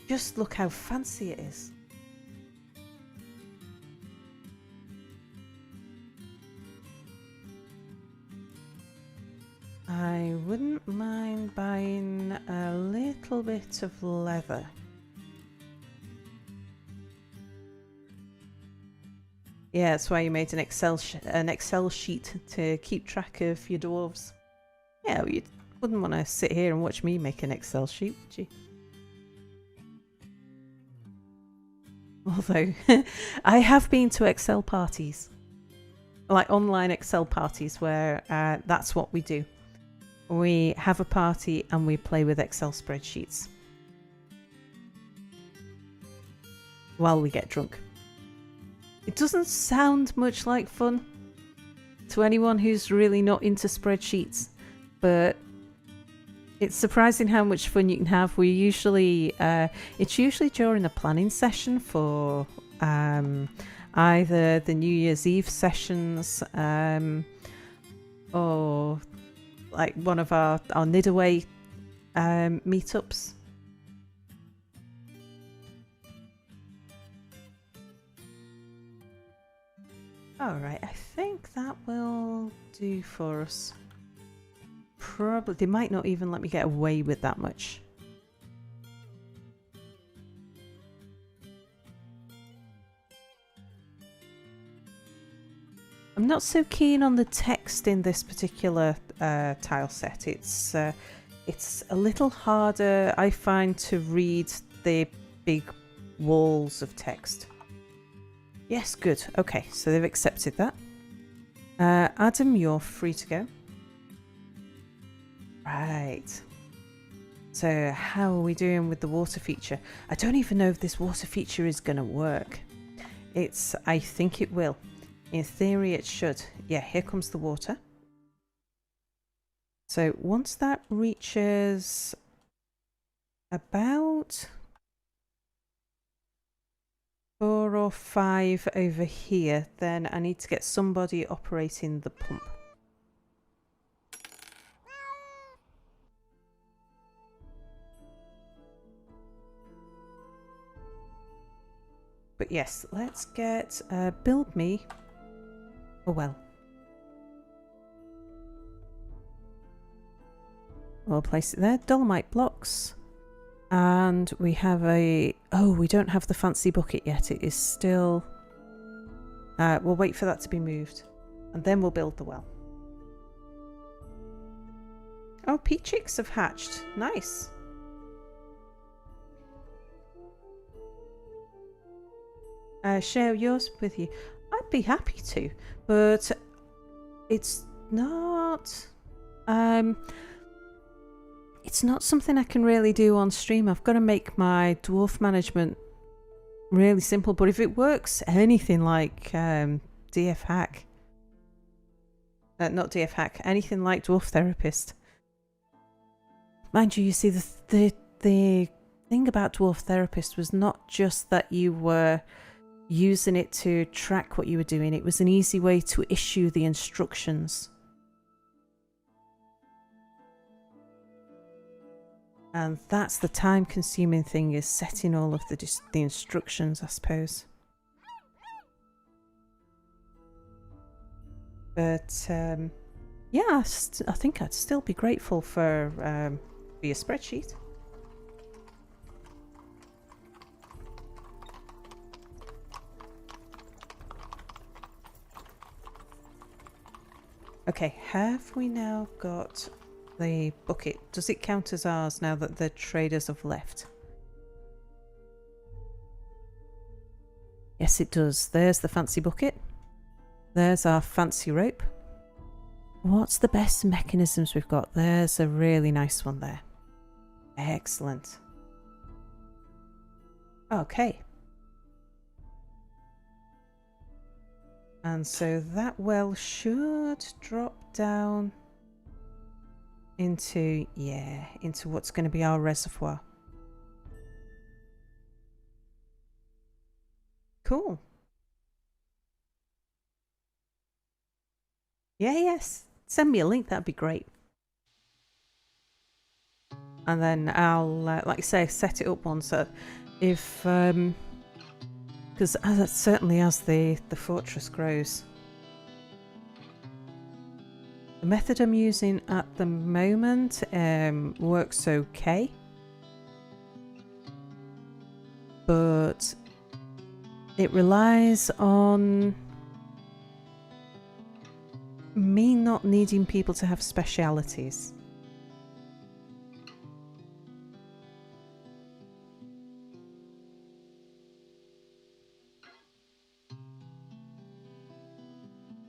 just look how fancy it is. I wouldn't mind buying a little bit of leather. Yeah, that's why you made an Excel sheet to keep track of your dwarves. Yeah, well, you wouldn't want to sit here and watch me make an Excel sheet, would you? Although, I have been to Excel parties. Like online Excel parties where that's what we do. We have a party and we play with Excel spreadsheets. While we get drunk. It doesn't sound much like fun to anyone who's really not into spreadsheets, but it's surprising how much fun you can have. We usually, it's usually during the planning session for either the New Year's Eve sessions or like one of our Nidaway meetups. Alright, I think that will do for us. Probably, they might not even let me get away with that much. I'm not so keen on the text in this particular tile set. It's a little harder, I find, to read the big walls of text. Yes, good. Okay, so they've accepted that. Adam, you're free to go. Right. So how are we doing with the water feature? I don't even know if this water feature is going to work. I think it will. In theory it should. Yeah, here comes the water. So once that reaches about 4 or 5 over here, then I need to get somebody operating the pump. But yes, let's get build me a well. We'll place it there. Dolomite blocks. And we have a... Oh, we don't have the fancy bucket yet. It is still... we'll wait for that to be moved. And then we'll build the well. Oh, pea chicks have hatched. Nice. Share yours with you. I'd be happy to, but it's not... It's not something I can really do on stream. I've got to make my dwarf management really simple. But if it works anything like DF Hack, not DF Hack, anything like Dwarf Therapist. Mind you, you see the thing about Dwarf Therapist was not just that you were using it to track what you were doing. It was an easy way to issue the instructions. And that's the time-consuming thing, is setting all of the instructions, I suppose. But yeah, I think I'd still be grateful for your spreadsheet. Okay, have we now got the bucket? Does it count as ours now that the traders have left? Yes, it does. There's the fancy bucket. There's our fancy rope. What's the best mechanisms we've got? There's a really nice one there. Excellent. Okay. And so that well should drop down into what's going to be our reservoir. Cool. Yeah, yes. Send me a link, that'd be great. And then I'll, like I say, set it up once. If, because certainly as the fortress grows. The method I'm using at the moment works okay. But it relies on me not needing people to have specialities.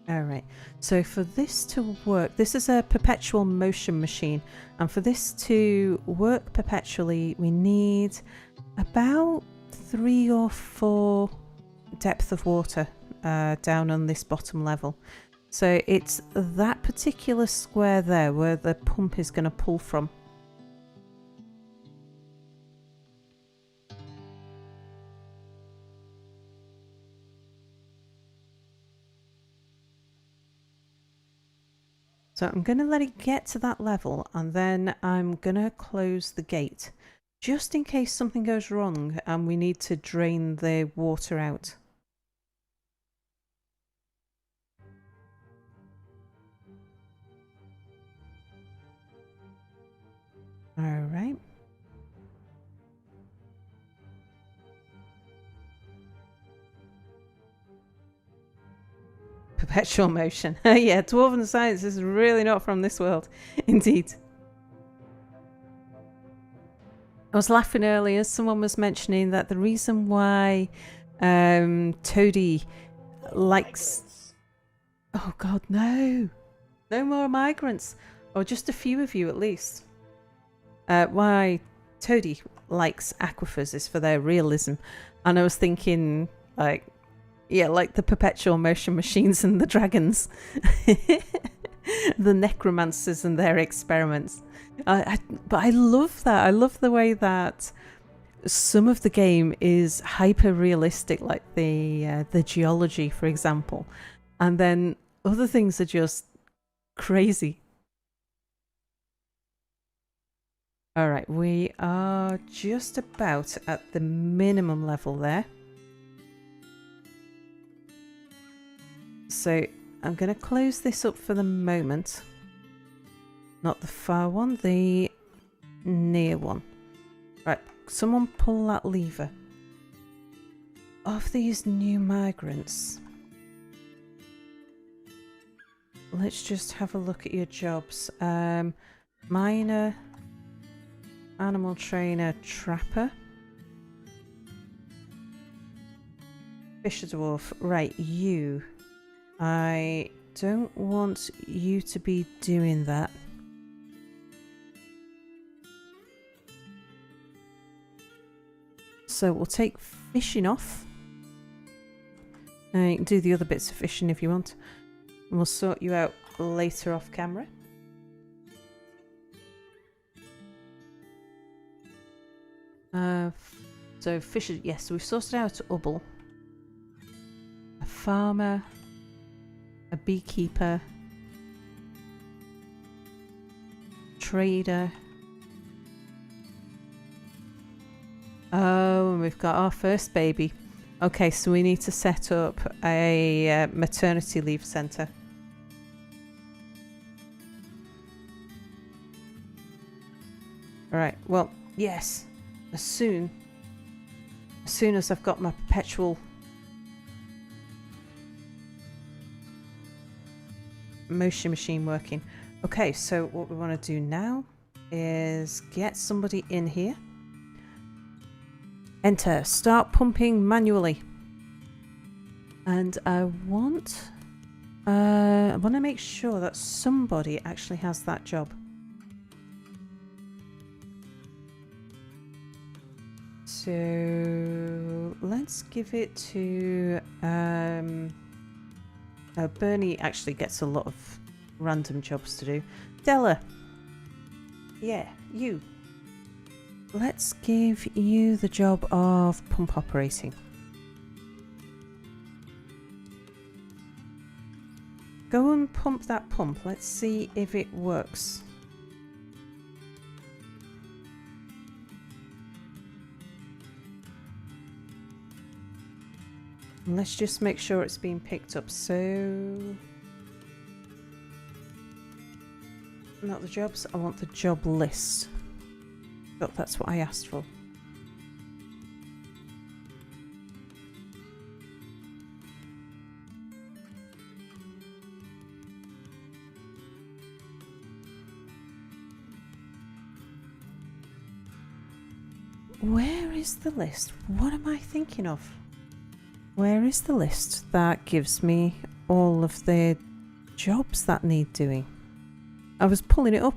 Alright, so for this to work, this is a perpetual motion machine, and for this to work perpetually we need about 3 or 4 depth of water down on this bottom level. So it's that particular square there where the pump is going to pull from. So I'm going to let it get to that level, and then I'm going to close the gate just in case something goes wrong and we need to drain the water out. All right. Perpetual motion. Yeah, Dwarven science is really not from this world. Indeed. I was laughing earlier. Someone was mentioning that the reason why Toadie likes... Oh God, no. No more migrants. Or just a few of you at least. why Toadie likes aquifers is for their realism. And I was thinking, like, yeah, like the perpetual motion machines and the dragons. The necromancers and their experiments. But I love that. I love the way that some of the game is hyper realistic, like the geology, for example, and then other things are just crazy. All right, we are just about at the minimum level there. So I'm going to close this up for the moment. Not the far one, the near one. Right, someone pull that lever. Of these new migrants, let's just have a look at your jobs. Miner, animal trainer, trapper, fisher dwarf. Right, you. I don't want you to be doing that. So we'll take fishing off. You can do the other bits of fishing if you want. And we'll sort you out later off camera. So fisher, yes, we've sorted out Ubble. A farmer. A beekeeper. Trader. Oh, and we've got our first baby. Okay, so we need to set up a maternity leave centre. Alright, well, yes. As soon as I've got my perpetual motion machine working. Okay, so what we want to do now is get somebody in here. Enter. Start pumping manually. And I want to make sure that somebody actually has that job. So let's give it to Bernie actually gets a lot of random jobs to do. Della. Yeah, you. Let's give you the job of pump operating. Go and pump that pump. Let's see if it works. Let's just make sure it's being picked up. So, not the jobs, I want the job list. But that's what I asked for. Where is the list? What am I thinking of? Where is the list that gives me all of the jobs that need doing? I was pulling it up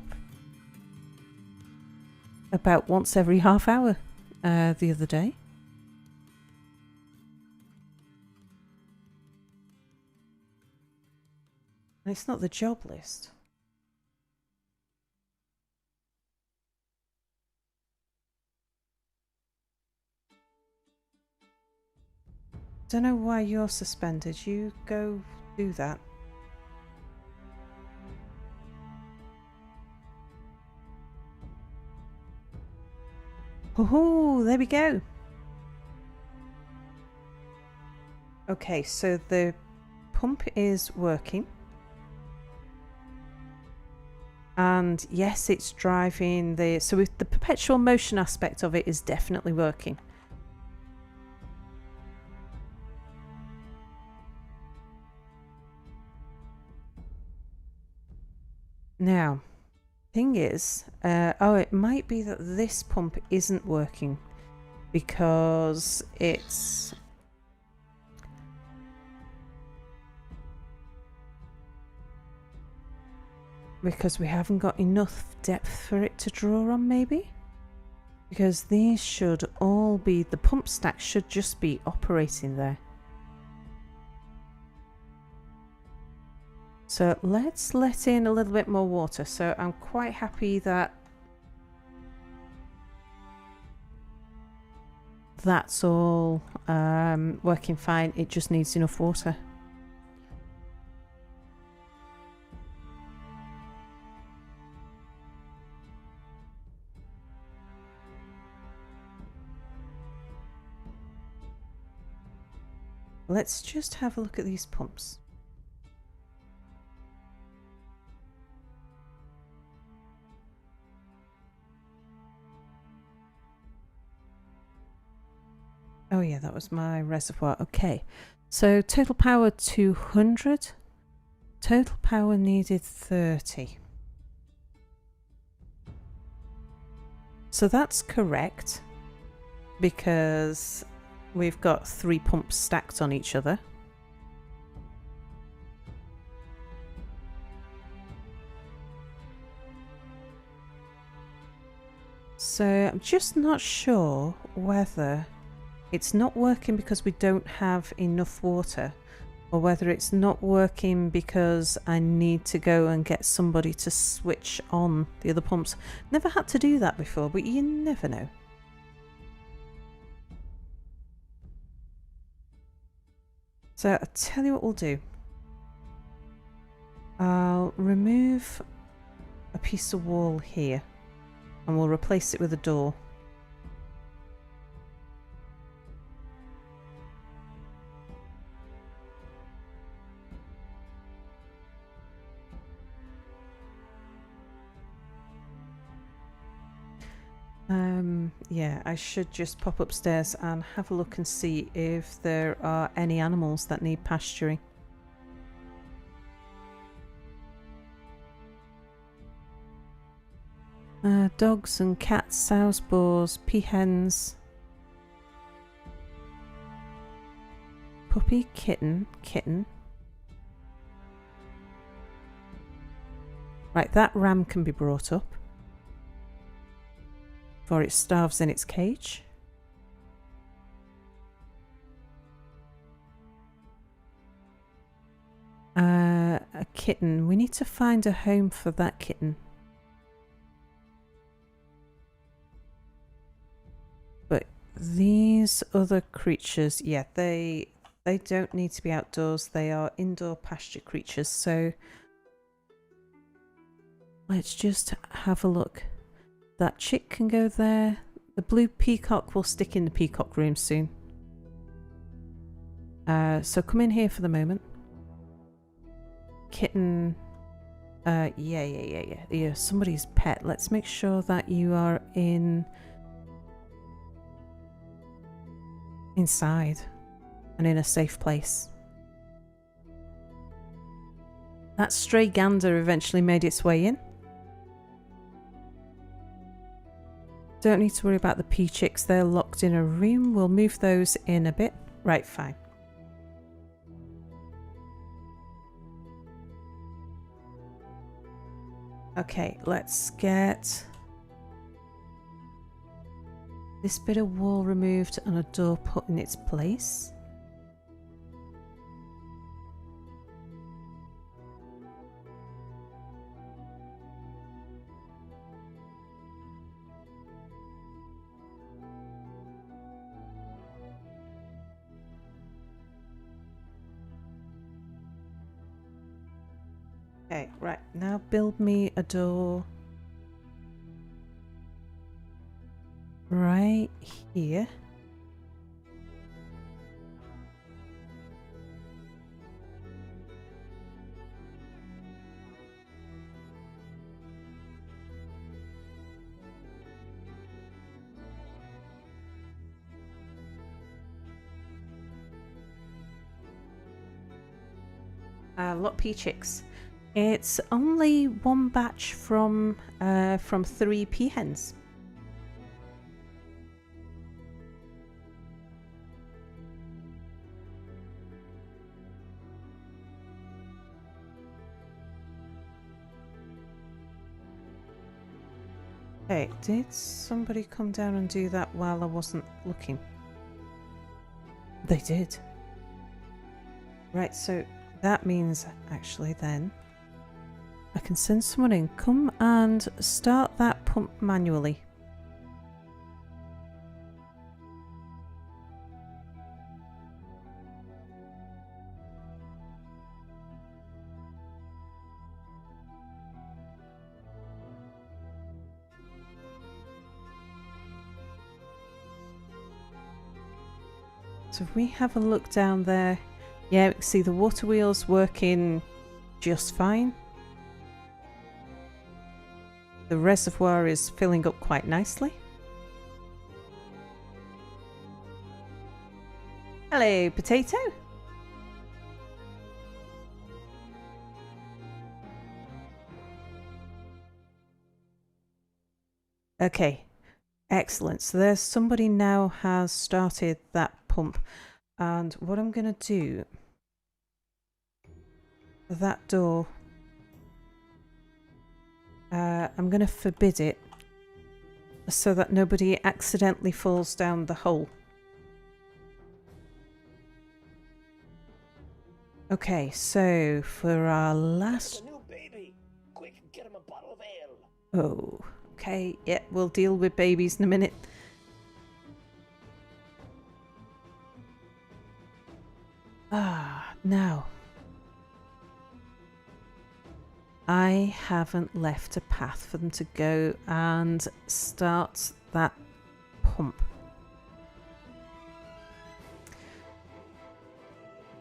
about once every half hour the other day. And it's not the job list. Don't know why you're suspended. You go do that. Oh, there we go. Okay, so the pump is working. And yes, it's driving the... So with the perpetual motion aspect of it is definitely working. Now, thing is, it might be that this pump isn't working because it's... Because we haven't got enough depth for it to draw on, maybe? Because these should all be, the pump stack should just be operating there. So let's let in a little bit more water. So I'm quite happy that that's all working fine. It just needs enough water. Let's just have a look at these pumps. Oh yeah, that was my reservoir. Okay, so total power 200. Total power needed 30. So that's correct because we've got 3 pumps stacked on each other. So I'm just not sure whether it's not working because we don't have enough water, or whether it's not working because I need to go and get somebody to switch on the other pumps. Never had to do that before, but you never know. So I'll tell you what we'll do. I'll remove a piece of wall here and we'll replace it with a door. Yeah, I should just pop upstairs and have a look and see if there are any animals that need pasturing. Dogs and cats, sows, boars, peahens, puppy, kitten. Right, that ram can be brought up, for it starves in its cage. A kitten. We need to find a home for that kitten. But these other creatures, yeah, they don't need to be outdoors. They are indoor pasture creatures. So let's just have a look. That chick can go there. The blue peacock will stick in the peacock room soon. So come in here for the moment. Kitten. Yeah, somebody's pet. Let's make sure that you are inside and in a safe place. That stray gander eventually made its way in. Don't need to worry about the pea chicks. They're locked in a room. We'll move those in a bit. Right, fine. Okay, let's get this bit of wall removed and a door put in its place. Okay, right, now build me a door right here. Lot pea chicks. It's only one batch from 3 peahens. Okay, did somebody come down and do that while I wasn't looking? They did. Right, so that means actually then I can send someone in. Come and start that pump manually. So if we have a look down there, yeah, we can see the water wheel's working just fine. The reservoir is filling up quite nicely. Hello, potato. Okay, excellent. So there's somebody now has started that pump. And what I'm going to do, that door, I'm going to forbid it so that nobody accidentally falls down the hole. Okay, so for our last... It's a new baby. Quick, get him a bottle of ale. Oh, okay, yeah, we'll deal with babies in a minute. Now. I haven't left a path for them to go and start that pump.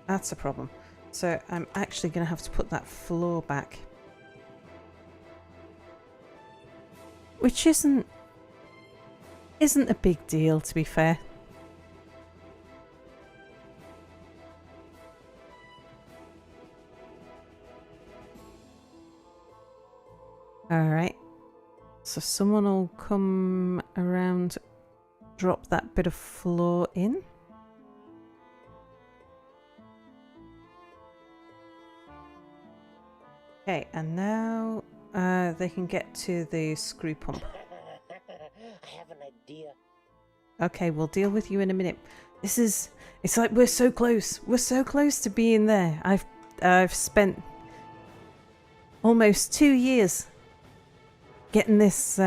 That's a problem. So I'm actually going to have to put that floor back. Which isn't a big deal, to be fair. Alright, so someone will come around, drop that bit of floor in. Okay, and now they can get to the screw pump. I have an idea. Okay, we'll deal with you in a minute. It's like we're so close. We're so close to being there. I've spent almost 2 years getting this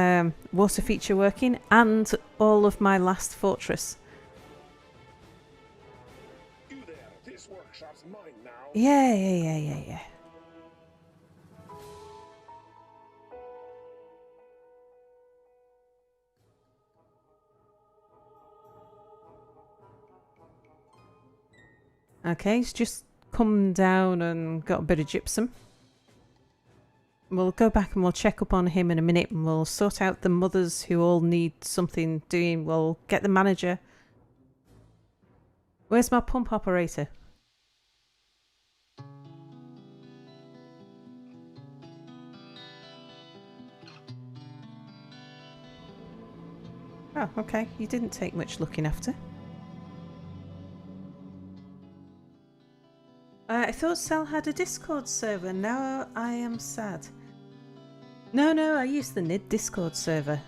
water feature working and all of my last fortress. You there, this workshop's mine now. Yeah. Okay, he's just come down and got a bit of gypsum. We'll go back and we'll check up on him in a minute and we'll sort out the mothers who all need something doing. We'll get the manager. Where's my pump operator? Oh, okay. You didn't take much looking after. I thought Cell had a Discord server. Now I am sad. No, I use the NID Discord server.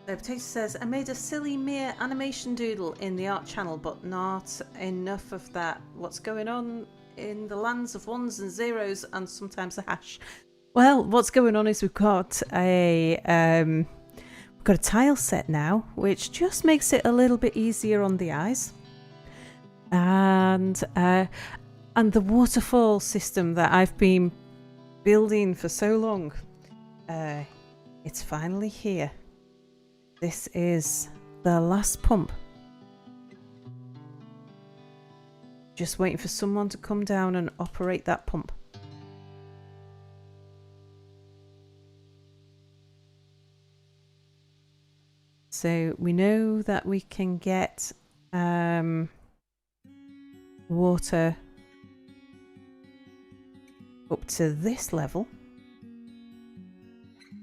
The Potato says, I made a silly mere animation doodle in the art channel, but not enough of that. What's going on in the lands of ones and zeros and sometimes a hash? Well, what's going on is we've got a tile set now, which just makes it a little bit easier on the eyes. And the waterfall system that I've been building for so long, it's finally here. This is the last pump. Just waiting for someone to come down and operate that pump. So we know that we can get water up to this level.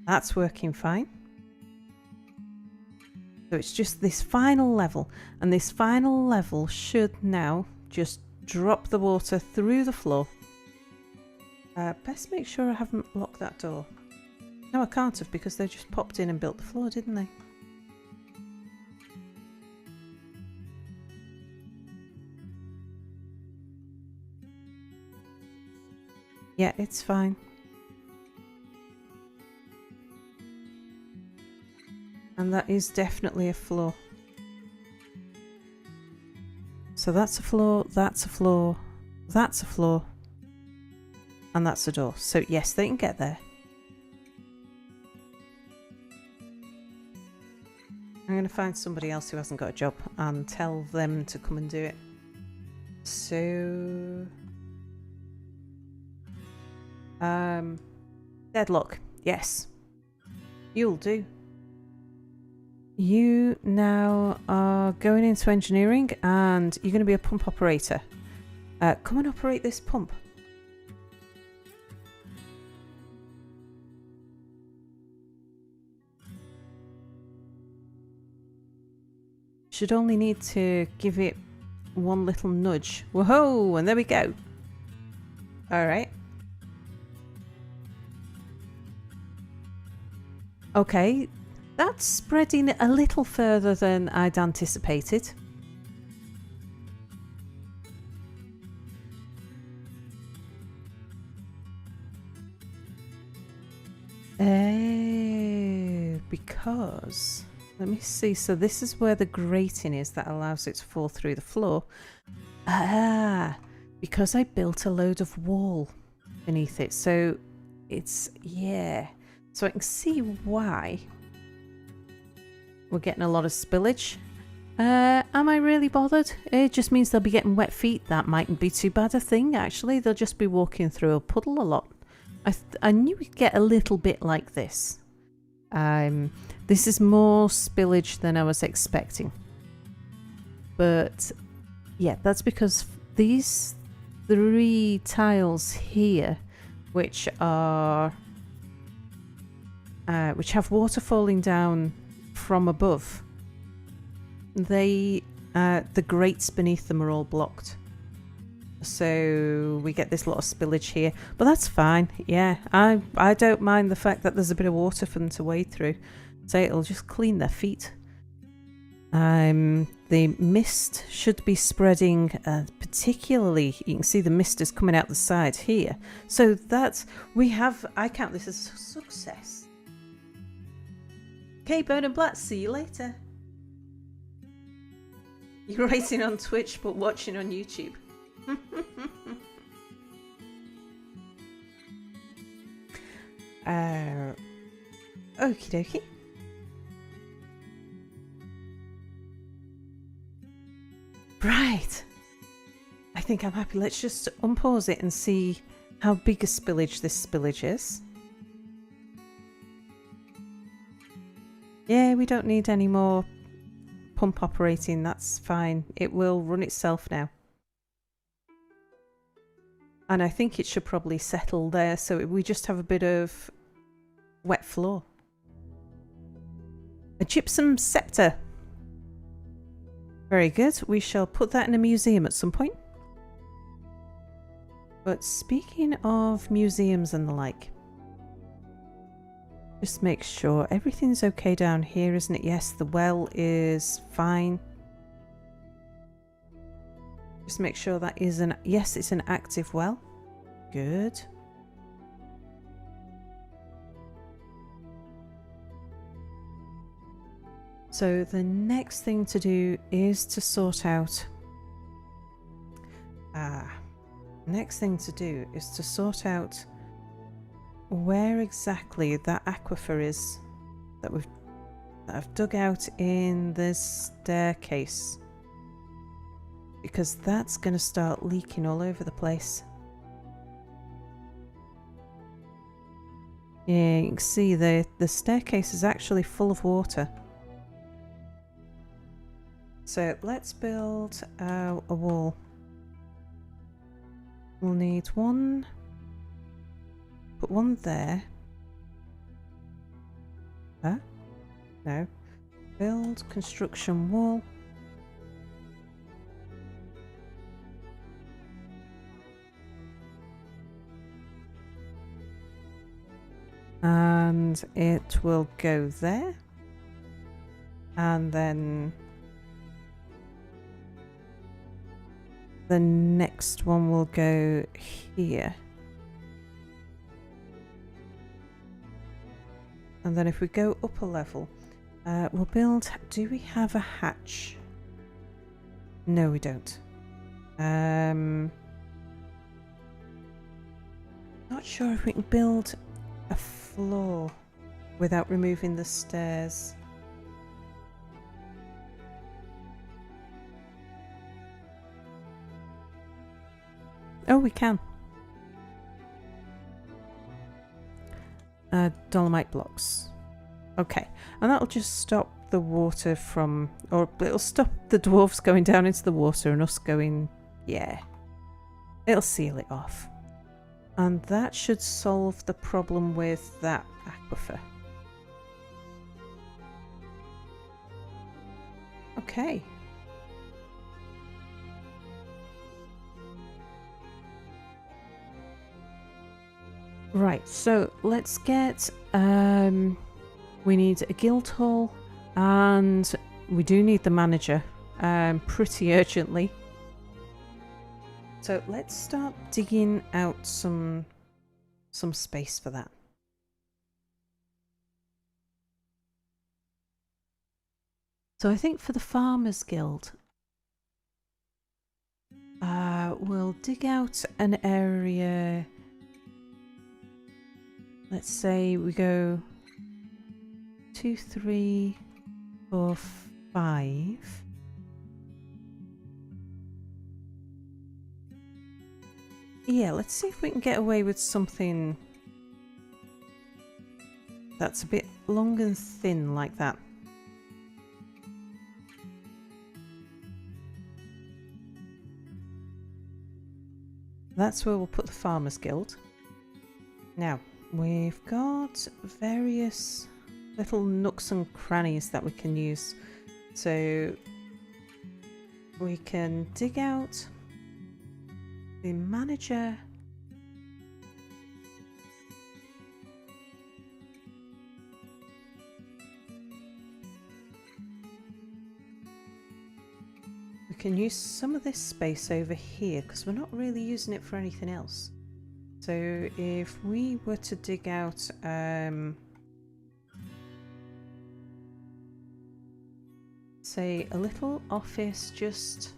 That's working fine. So it's just this final level, and this final level should now just drop the water through the floor. Best make sure I haven't locked that door. No, I can't have because they just popped in and built the floor, didn't they? Yeah, it's fine. And that is definitely a floor. So that's a floor, that's a floor, that's a floor, and that's a door. So yes, they can get there. I'm going to find somebody else who hasn't got a job and tell them to come and do it. So... Deadlock. Yes. You'll do. You now are going into engineering and you're going to be a pump operator. Come and operate this pump. Should only need to give it one little nudge. Whoa, and there we go. Alright. Okay, that's spreading a little further than I'd anticipated. Because... Let me see. So this is where the grating is that allows it to fall through the floor. Ah, because I built a load of wall beneath it. So it's, yeah. So I can see why we're getting a lot of spillage. Am I really bothered? It just means they'll be getting wet feet. That mightn't be too bad a thing, actually. They'll just be walking through a puddle a lot. I knew we'd get a little bit like this. This is more spillage than I was expecting. But yeah, that's because these 3 tiles here, which are which have water falling down from above, they the grates beneath them are all blocked. So we get this lot of spillage here, but that's fine. Yeah, I don't mind the fact that there's a bit of water for them to wade through. So it'll just clean their feet. The mist should be spreading, particularly you can see the mist is coming out the side here. So that's, I count this as a success. Okay, Bone and Blatt, see you later. You're writing on Twitch but watching on YouTube. Okie dokie. Right. I think I'm happy. Let's just unpause it and see how big a spillage this spillage is. Yeah, we don't need any more pump operating. That's fine. It will run itself now. And I think it should probably settle there, so we just have a bit of wet floor. A gypsum scepter. Very good. We shall put that in a museum at some point. But speaking of museums and the like, just make sure everything's okay down here, isn't it? Yes, the well is fine. Just make sure that is yes, it's an active well. Good. So the next thing to do is to sort out where exactly that aquifer is that I've dug out in this staircase, because that's going to start leaking all over the place. Yeah, you can see the staircase is actually full of water. So let's build a wall. We'll need one. Put one there. Huh? No. Build construction wall. And it will go there. And then the next one will go here. And then if we go up a level, we'll build... Do we have a hatch? No, we don't. Not sure if we can build a floor without removing the stairs. Oh, we can. Dolomite blocks. Okay, and that'll just stop the water from... Or it'll stop the dwarves going down into the water and us going... Yeah. It'll seal it off. And that should solve the problem with that aquifer. Okay. Right, so let's get... we need a guild hall and we do need the manager pretty urgently. So let's start digging out some space for that. So I think for the Farmers Guild, we'll dig out an area. Let's say we go 2, 3, 4, 5. Yeah, let's see if we can get away with something that's a bit long and thin like that. That's where we'll put the Farmers Guild. Now, we've got various little nooks and crannies that we can use. So we can dig out the manager. We can use some of this space over here because we're not really using it for anything else. So if we were to dig out say a little office, just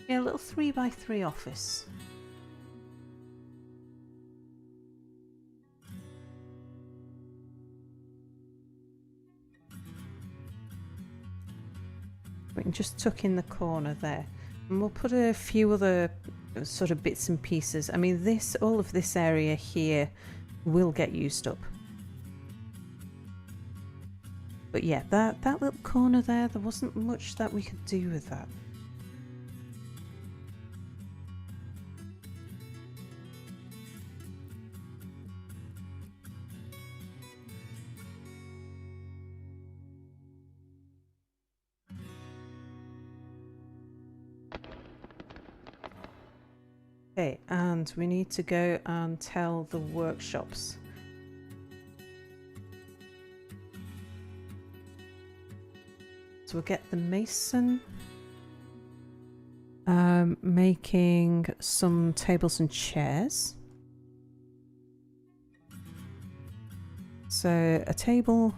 a little 3x3 office. We can just tuck in the corner there. And we'll put a few other sort of bits and pieces. I mean, all of this area here will get used up. But yeah, that little corner there wasn't much that we could do with that. Okay, and we need to go and tell the workshops. So we'll get the mason making some tables and chairs. So a table,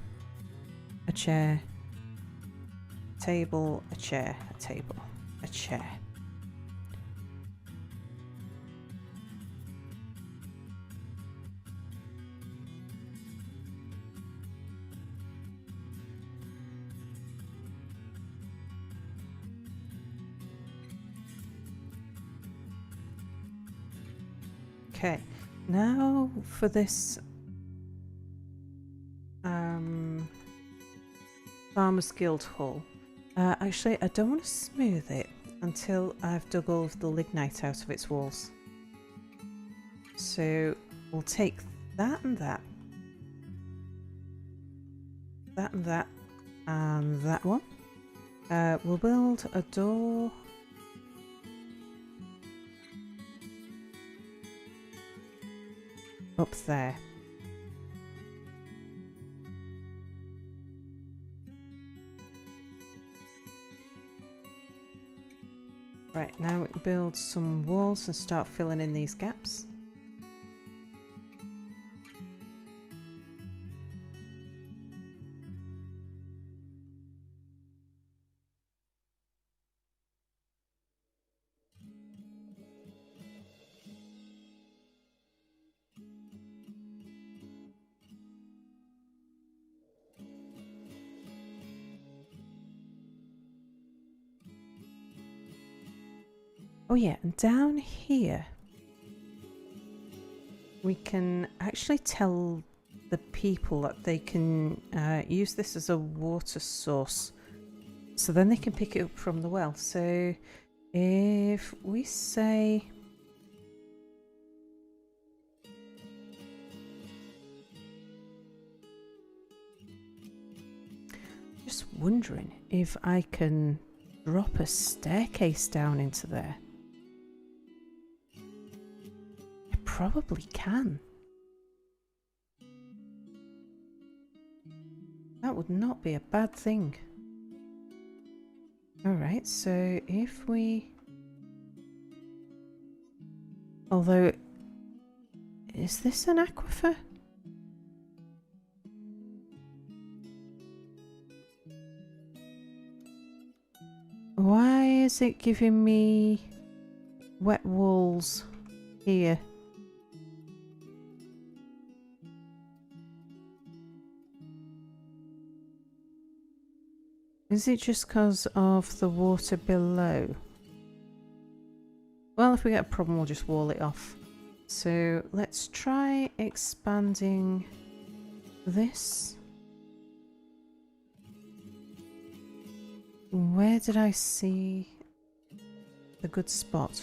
a chair, table, a chair, a table, a chair. Okay, now for this Farmers Guild Hall. Actually, I don't want to smooth it until I've dug all of the lignite out of its walls. So we'll take that and that. That and that. And that one. We'll build a door. up there. Right, now we can build some walls and start filling in these gaps. Oh yeah, and down here we can actually tell the people that they can use this as a water source. So then they can pick it up from the well. So if we say... Just wondering if I can drop a staircase down into there. I probably can. That would not be a bad thing. Alright, so if we... Although, is this an aquifer? Why is it giving me wet walls here? Is it just because of the water below? Well, if we get a problem, we'll just wall it off. So let's try expanding this. Where did I see the good spot?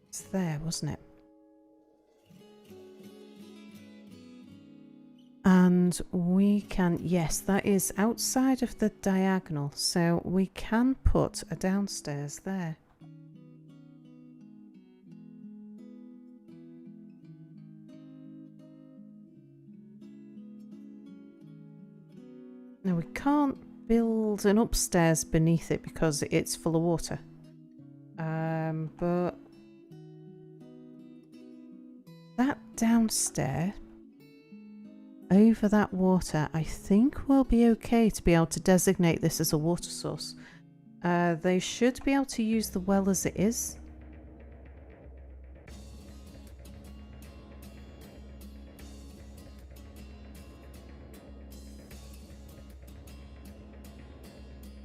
It's there, wasn't it? And we can, yes, that is outside of the diagonal, so we can put a downstairs there. Now we can't build an upstairs beneath it because it's full of water. But that downstairs over that water, I think we'll be okay to be able to designate this as a water source. They should be able to use the well as it is.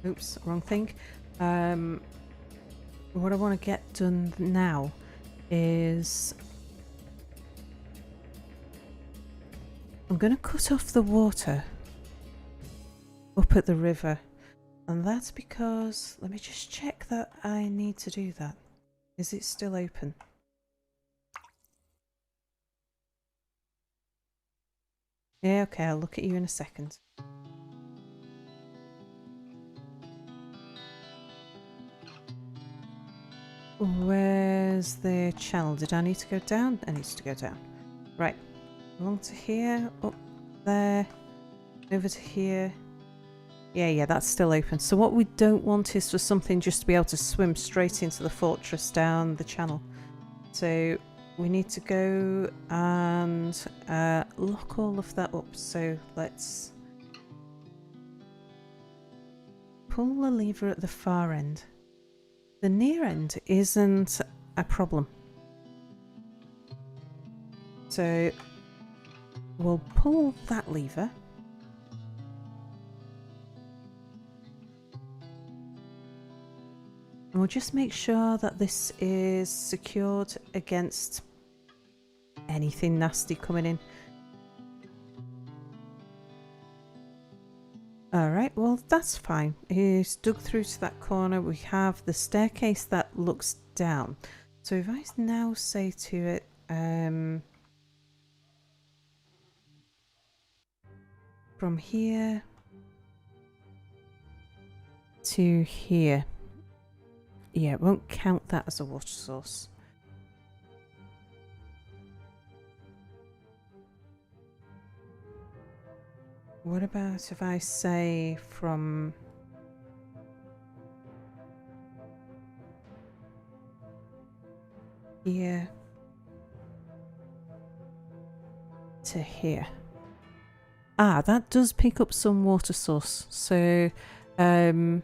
Oops, wrong thing. What I want to get done now is I'm going to cut off the water up at the river, and that's because, let me just check that I need to do that. Is it still open? Yeah, okay, I'll look at you in a second. Where's the channel? Did I need to go down? I need to go down. Right. Along to here, up there, over to here. Yeah, that's still open. So what we don't want is for something just to be able to swim straight into the fortress down the channel. So we need to go and lock all of that up. So let's pull the lever at the far end. The near end isn't a problem. So we'll pull that lever. And we'll just make sure that this is secured against anything nasty coming in. Alright, well that's fine. It's dug through to that corner. We have the staircase that looks down. So if I now say to it, from here to here. Yeah, it won't count that as a water source. What about if I say from here to here? Ah, that does pick up some water source. So, oh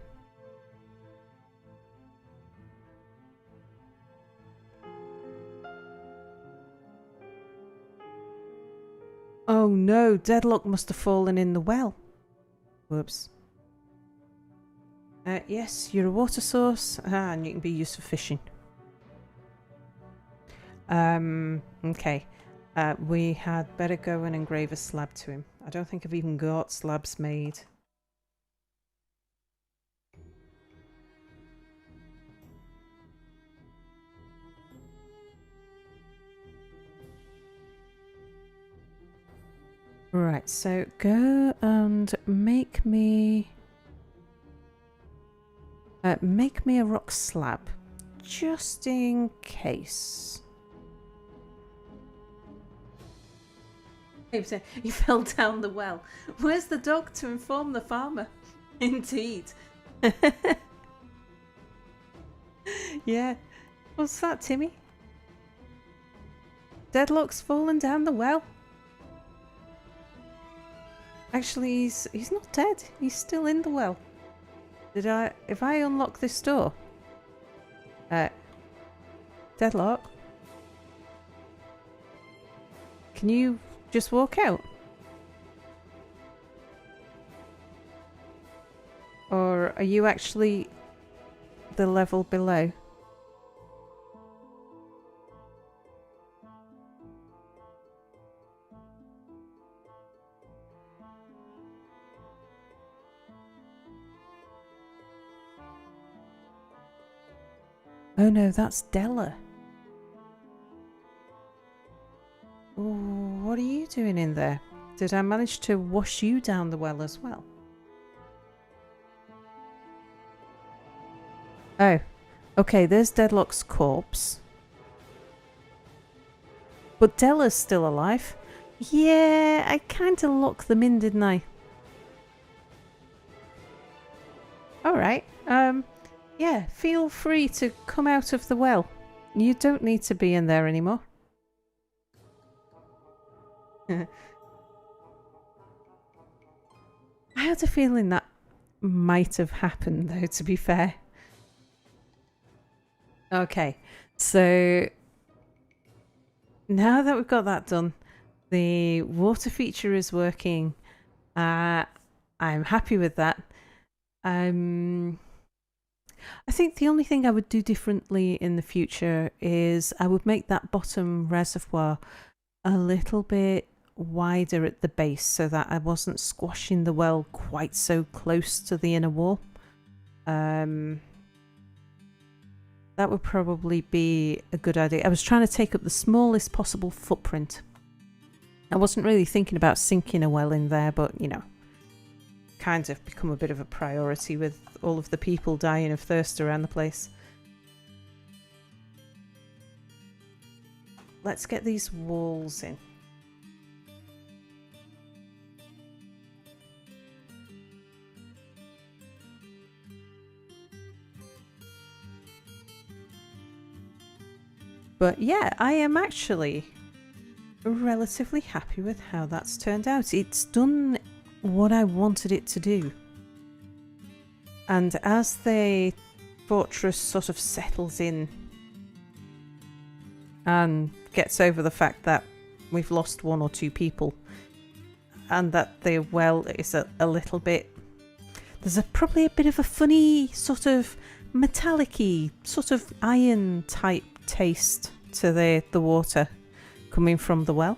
no, Deadlock must have fallen in the well. Whoops. Yes, you're a water source, and you can be used for fishing. Okay. We had better go and engrave a slab to him. I don't think I've even got slabs made. Right, so go and make me a rock slab, just in case. He fell down the well. Where's the dog to inform the farmer? Indeed. Yeah. What's that, Timmy? Deadlock's fallen down the well. Actually, he's not dead. He's still in the well. If I unlock this door? Deadlock? Can you just walk out? Or are you actually the level below? Oh no, that's Della. Ooh, what are you doing in there? Did I manage to wash you down the well as well? Oh, okay, there's Deadlock's corpse. But Della's still alive. Yeah, I kind of locked them in, didn't I? Alright, yeah, feel free to come out of the well. You don't need to be in there anymore. I had a feeling that might have happened, though, to be fair. Okay, so now that we've got that done, the water feature is working. I'm happy with that. I think the only thing I would do differently in the future is I would make that bottom reservoir a little bit wider at the base so that I wasn't squashing the well quite so close to the inner wall. That would probably be a good idea. I was trying to take up the smallest possible footprint. I wasn't really thinking about sinking a well in there, but you know, kind of become a bit of a priority with all of the people dying of thirst around the place. Let's get these walls in. But yeah, I am actually relatively happy with how that's turned out. It's done what I wanted it to do. And as the fortress sort of settles in and gets over the fact that we've lost one or two people and that the well is a little bit... There's probably a bit of a funny sort of metallic-y, sort of iron type taste to the water coming from the well.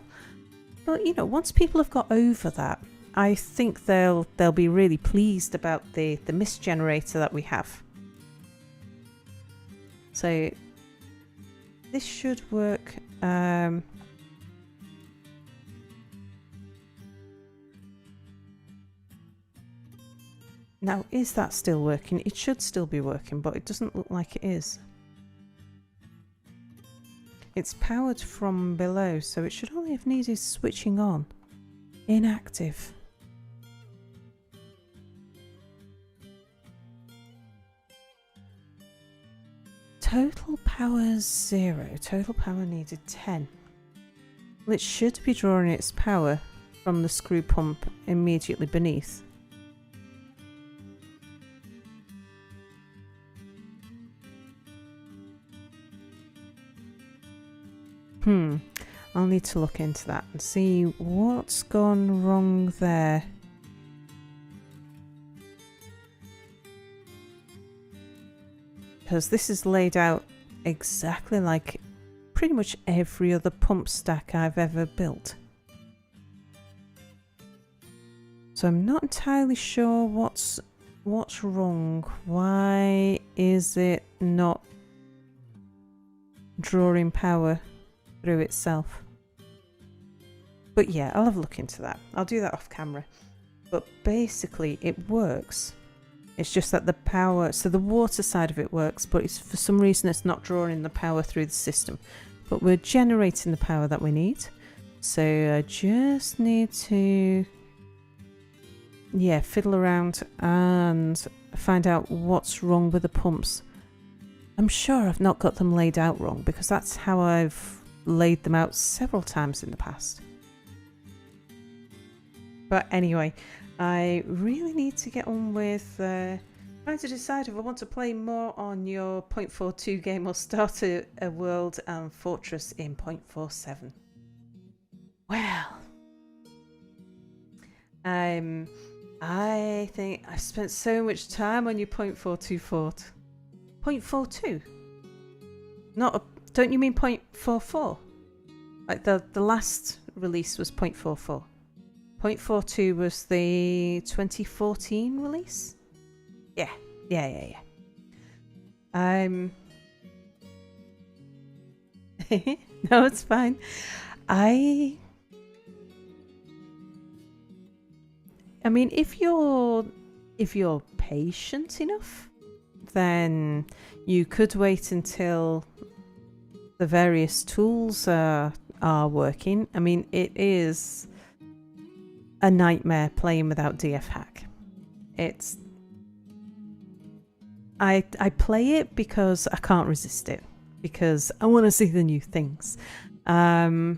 But you know, once people have got over that, I think they'll be really pleased about the mist generator that we have. So this should work. Now, is that still working? It should still be working, but it doesn't look like it is. It's powered from below, so it should only have needed switching on. Inactive. Total power 0. Total power needed 10. Well, it should be drawing its power from the screw pump immediately beneath. I'll need to look into that and see what's gone wrong there. Because this is laid out exactly like pretty much every other pump stack I've ever built. So I'm not entirely sure what's wrong. Why is it not drawing power through itself? But yeah, I'll have a look into that. I'll do that off camera. But basically it works. It's just that the power, so the water side of it works, but it's, for some reason it's not drawing the power through the system. But we're generating the power that we need. So I just need to, yeah, fiddle around and find out what's wrong with the pumps. I'm sure I've not got them laid out wrong, because that's how I've laid them out several times in the past. But anyway, I really need to get on with trying to decide if I want to play more on your 0.42 game or start a world and fortress in 0.47. Well, I think I've spent so much time on your 0.42 fort. 0.42? Don't you mean 0.44? Like the last release was 0.44. 0.42 was the 2014 release? Yeah. No, it's fine. I mean, if you're patient enough, then you could wait until the various tools are working. I mean, it is a nightmare playing without DF hack. It's I play it because I can't resist it, because I want to see the new things, and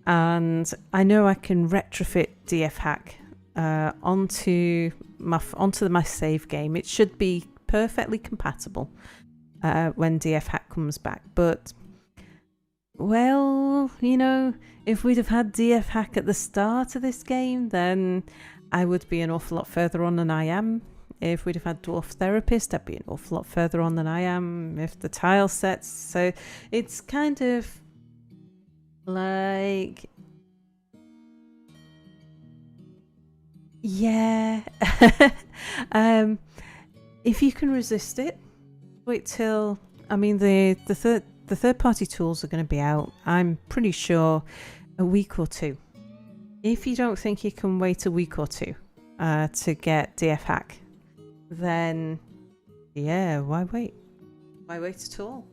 I know I can retrofit DF hack onto my save game. It should be perfectly compatible when DF hack comes back. But well, you know, if we'd have had DF hack at the start of this game, then I would be an awful lot further on than I am. If we'd have had Dwarf Therapist, I'd be an awful lot further on than I am. If the tile sets, so it's kind of like, yeah. If you can resist it, wait till, I mean, the third party tools are going to be out, I'm pretty sure, a week or two. If you don't think you can wait a week or two to get DF hack, then yeah, why wait? Why wait at all?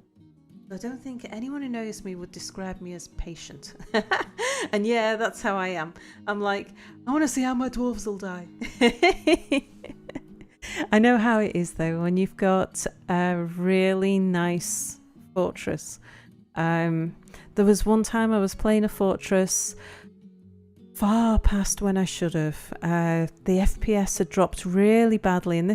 I don't think anyone who knows me would describe me as patient. And yeah, that's how I am. I'm like, I want to see how my dwarves will die. I know how it is though when you've got a really nice fortress. There was one time I was playing a fortress far past when I should have. The FPS had dropped really badly, and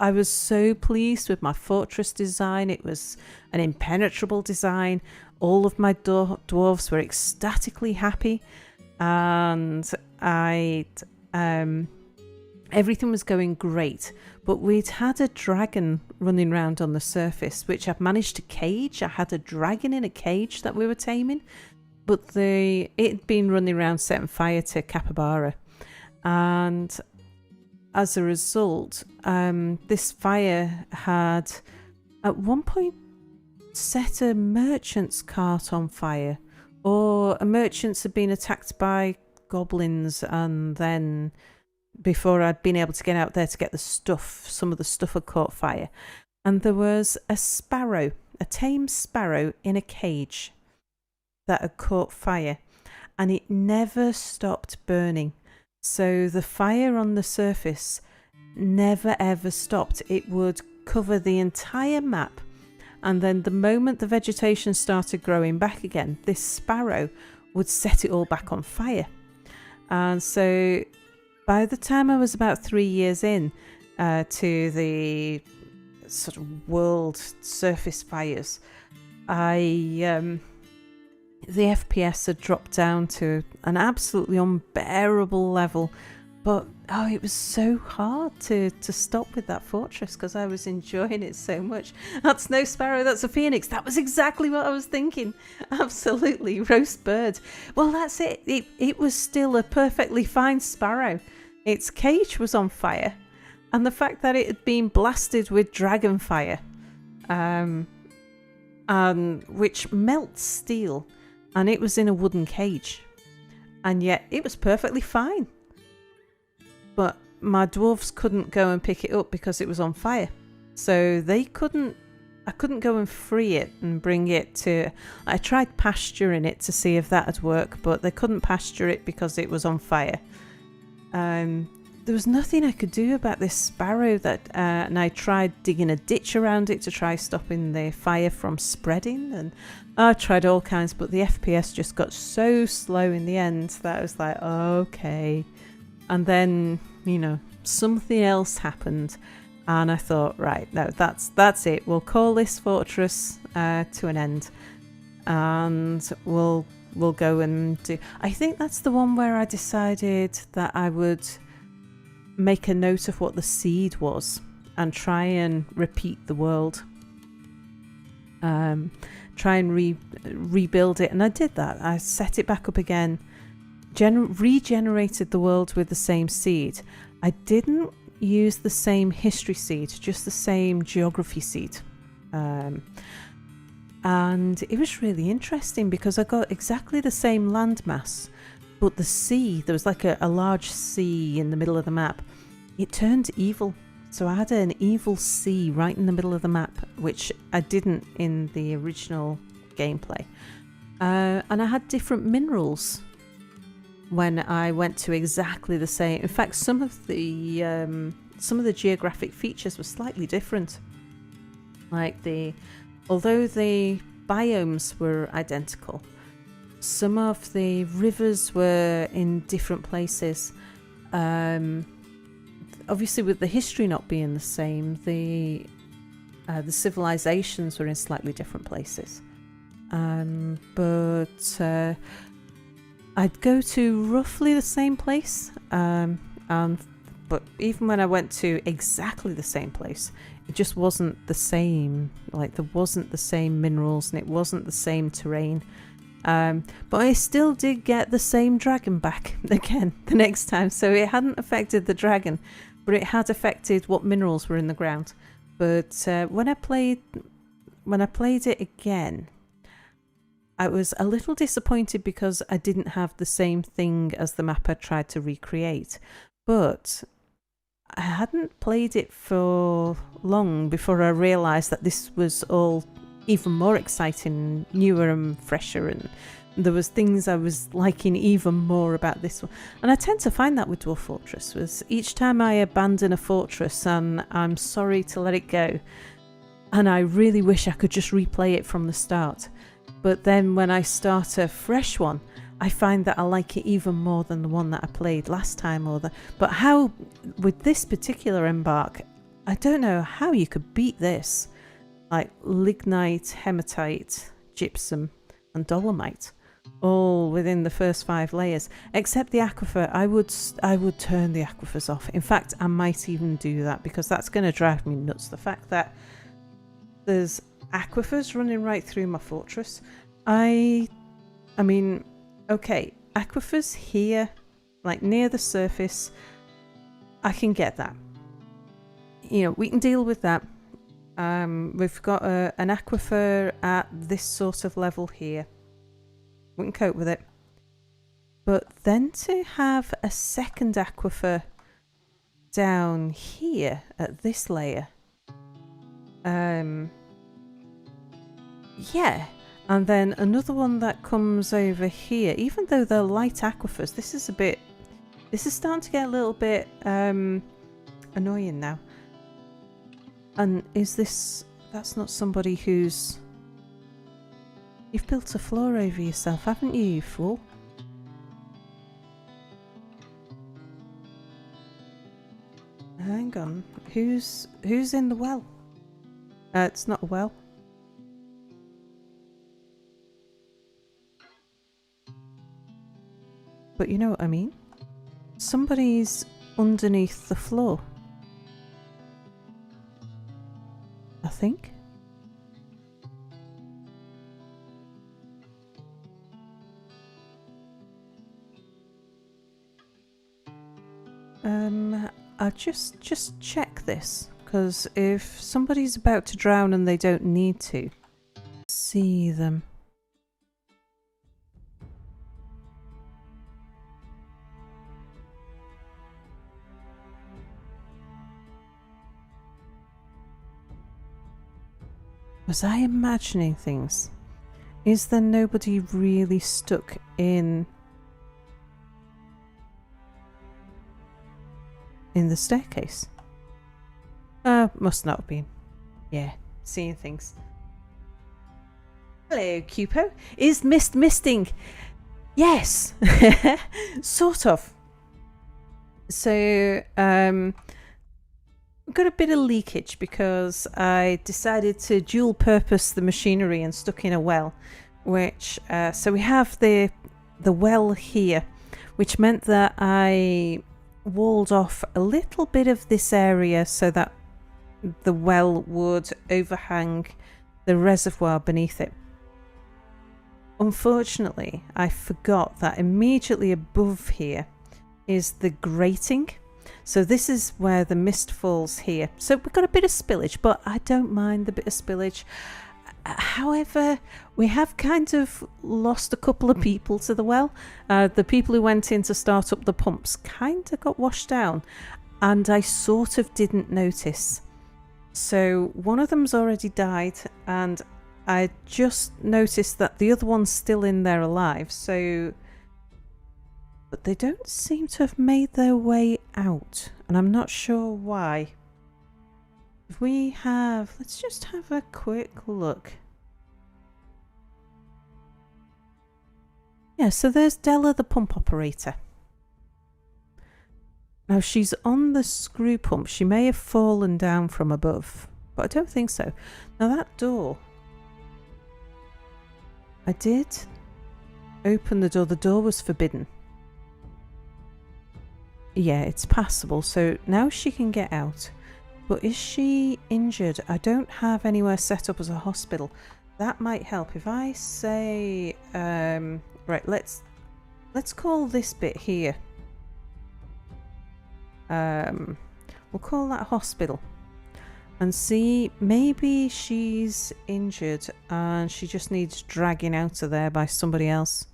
I was so pleased with my fortress design. It was an impenetrable design. All of my dwarves were ecstatically happy, and everything was going great. But we'd had a dragon running around on the surface, which I've managed to cage. I had a dragon in a cage that we were taming, but it had been running around setting fire to capybara, and as a result, this fire had at one point set a merchant's cart on fire, or a merchant's had been attacked by goblins, and then before I'd been able to get out there to get the stuff, some of the stuff had caught fire, and there was a sparrow, a tame sparrow in a cage that had caught fire, and it never stopped burning. So the fire on the surface never ever stopped. It would cover the entire map, And then the moment the vegetation started growing back again, this sparrow would set it all back on fire. And so by the time I was about 3 years in to the sort of world surface fires, the FPS had dropped down to an absolutely unbearable level. But it was so hard to stop with that fortress because I was enjoying it so much. That's no sparrow, that's a phoenix. That was exactly what I was thinking. Absolutely, roast bird. Well, that's it. It was still a perfectly fine sparrow. Its cage was on fire, and the fact that it had been blasted with dragon fire, and which melts steel, and it was in a wooden cage, and yet it was perfectly fine. But my dwarves couldn't go and pick it up because it was on fire. So I couldn't go and free it and bring it to... I tried pasturing it to see if that would work, but they couldn't pasture it because it was on fire. There was nothing I could do about this sparrow and I tried digging a ditch around it to try stopping the fire from spreading, and I tried all kinds, but the FPS just got so slow in the end that I was like, okay. And then, something else happened, and I thought, right, no, that's it. We'll call this fortress to an end, and we'll go and do... I think that's the one where I decided that I would make a note of what the seed was and try and repeat the world. Try and rebuild it, and I did that. I set it back up again. Regenerated the world with the same seed. I didn't use the same history seed, just the same geography seed. And it was really interesting because I got exactly the same landmass, but the sea, there was like a large sea in the middle of the map. It turned evil. So I had an evil sea right in the middle of the map, which I didn't in the original gameplay. And I had different minerals when I went to exactly the same. In fact, some of the geographic features were slightly different. Although the biomes were identical, some of the rivers were in different places. Obviously, with the history not being the same, the civilizations were in slightly different places. But I'd go to roughly the same place, but even when I went to exactly the same place, it just wasn't the same. There wasn't the same minerals and it wasn't the same terrain. But I still did get the same dragon back again the next time. So it hadn't affected the dragon, but it had affected what minerals were in the ground. But when I played it again, I was a little disappointed because I didn't have the same thing as the map I tried to recreate. But I hadn't played it for long before I realised that this was all even more exciting, newer and fresher, and there was things I was liking even more about this one. And I tend to find that with Dwarf Fortress, was each time I abandon a fortress and I'm sorry to let it go, and I really wish I could just replay it from the start. But then when I start a fresh one, I find that I like it even more than the one that I played last time. But how, with this particular embark, I don't know how you could beat this. Like lignite, hematite, gypsum and dolomite, all within the first 5 layers. Except the aquifer, I would turn the aquifers off. In fact, I might even do that because that's going to drive me nuts. The fact that there's aquifers running right through my fortress. I mean, okay, aquifers here, like near the surface, I can get that. We can deal with that. We've got an aquifer at this sort of level here. We can cope with it. But then to have a second aquifer down here at this layer, yeah, and then another one that comes over here. Even though they're light aquifers, this is starting to get a little bit annoying now. And is this That's not somebody who's... You've built a floor over yourself, haven't you, you fool? Hang on. Who's in the well? It's not a well. But you know what I mean? Somebody's underneath the floor. I think. I'll just check this, because if somebody's about to drown and they don't need to see them. Was I imagining things? Is there nobody really stuck in the staircase? Must not have been. Yeah, seeing things. Hello, Cupo. Is misting? Yes, sort of. So, got a bit of leakage because I decided to dual purpose the machinery and stuck in a well, which so we have the well here, which meant that I walled off a little bit of this area so that the well would overhang the reservoir beneath it. Unfortunately, I forgot that immediately above here is the grating. So this is where the mist falls here. So we've got a bit of spillage, but I don't mind the bit of spillage. However, we have kind of lost a couple of people to the well. The people who went in to start up the pumps kind of got washed down, and I sort of didn't notice. So one of them's already died, and I just noticed that the other one's still in there alive. So... but they don't seem to have made their way out, and I'm not sure why. Let's just have a quick look. Yeah, so there's Della, the pump operator. Now she's on the screw pump. She may have fallen down from above, but I don't think so. Now that door, I did open the door. The door was forbidden. Yeah, it's passable, so now she can get out. But is she injured? I don't have anywhere set up as a hospital. That might help. If I say, right, let's call this bit here. We'll call that hospital. And see, maybe she's injured and she just needs dragging out of there by somebody else.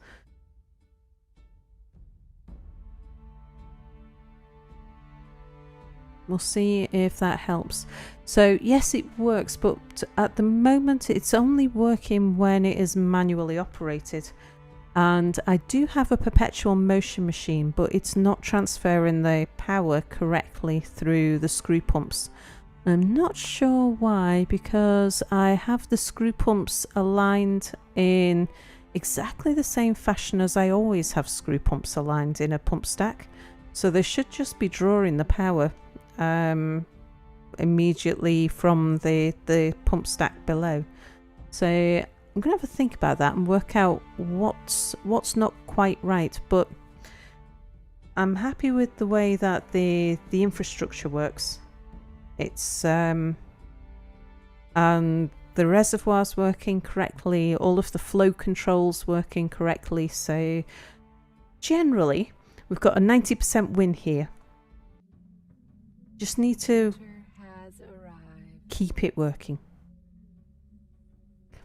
We'll see if that helps. So yes, it works, but at the moment it's only working when it is manually operated. And I do have a perpetual motion machine, but it's not transferring the power correctly through the screw pumps. I'm not sure why, because I have the screw pumps aligned in exactly the same fashion as I always have screw pumps aligned in a pump stack. So they should just be drawing the power immediately from the pump stack below. So I'm gonna have a think about that and work out what's not quite right, but I'm happy with the way that the infrastructure works. It's and the reservoir's working correctly, all of the flow controls working correctly, so generally we've got a 90% win here. Just need to keep it working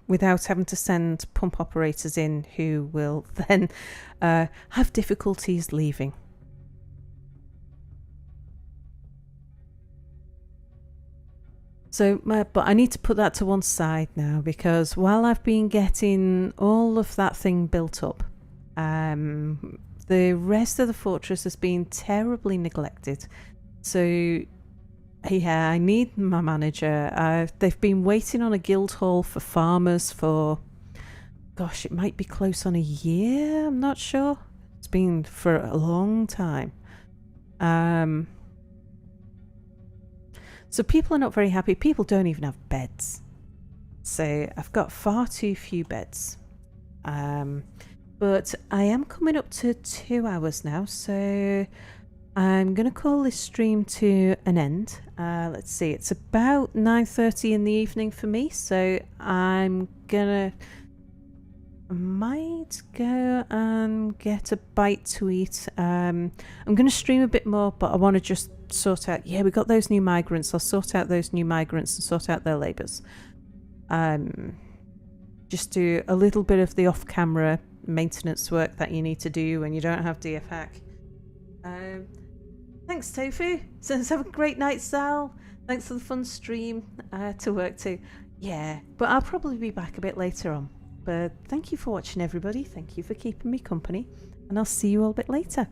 without having to send pump operators in who will then have difficulties leaving. So, but I need to put that to one side now, because while I've been getting all of that thing built up, the rest of the fortress has been terribly neglected. So Yeah, I need my manager. They've been waiting on a guild hall for farmers for, gosh, it might be close on a year. I'm not sure. It's been for a long time. So people are not very happy. People don't even have beds. So I've got far too few beds. But I am coming up to 2 hours now, so I'm going to call this stream to an end. Let's see, it's about 9:30 in the evening for me, so I might go and get a bite to eat. I'm going to stream a bit more, but I want to just sort out, we got those new migrants. I'll sort out those new migrants and sort out their labours. Just do a little bit of the off-camera maintenance work that you need to do when you don't have DF hack. Thanks, Tofu. So have a great night, Sal. Thanks for the fun stream to work to. Yeah, but I'll probably be back a bit later on. But thank you for watching, everybody. Thank you for keeping me company. And I'll see you all a bit later.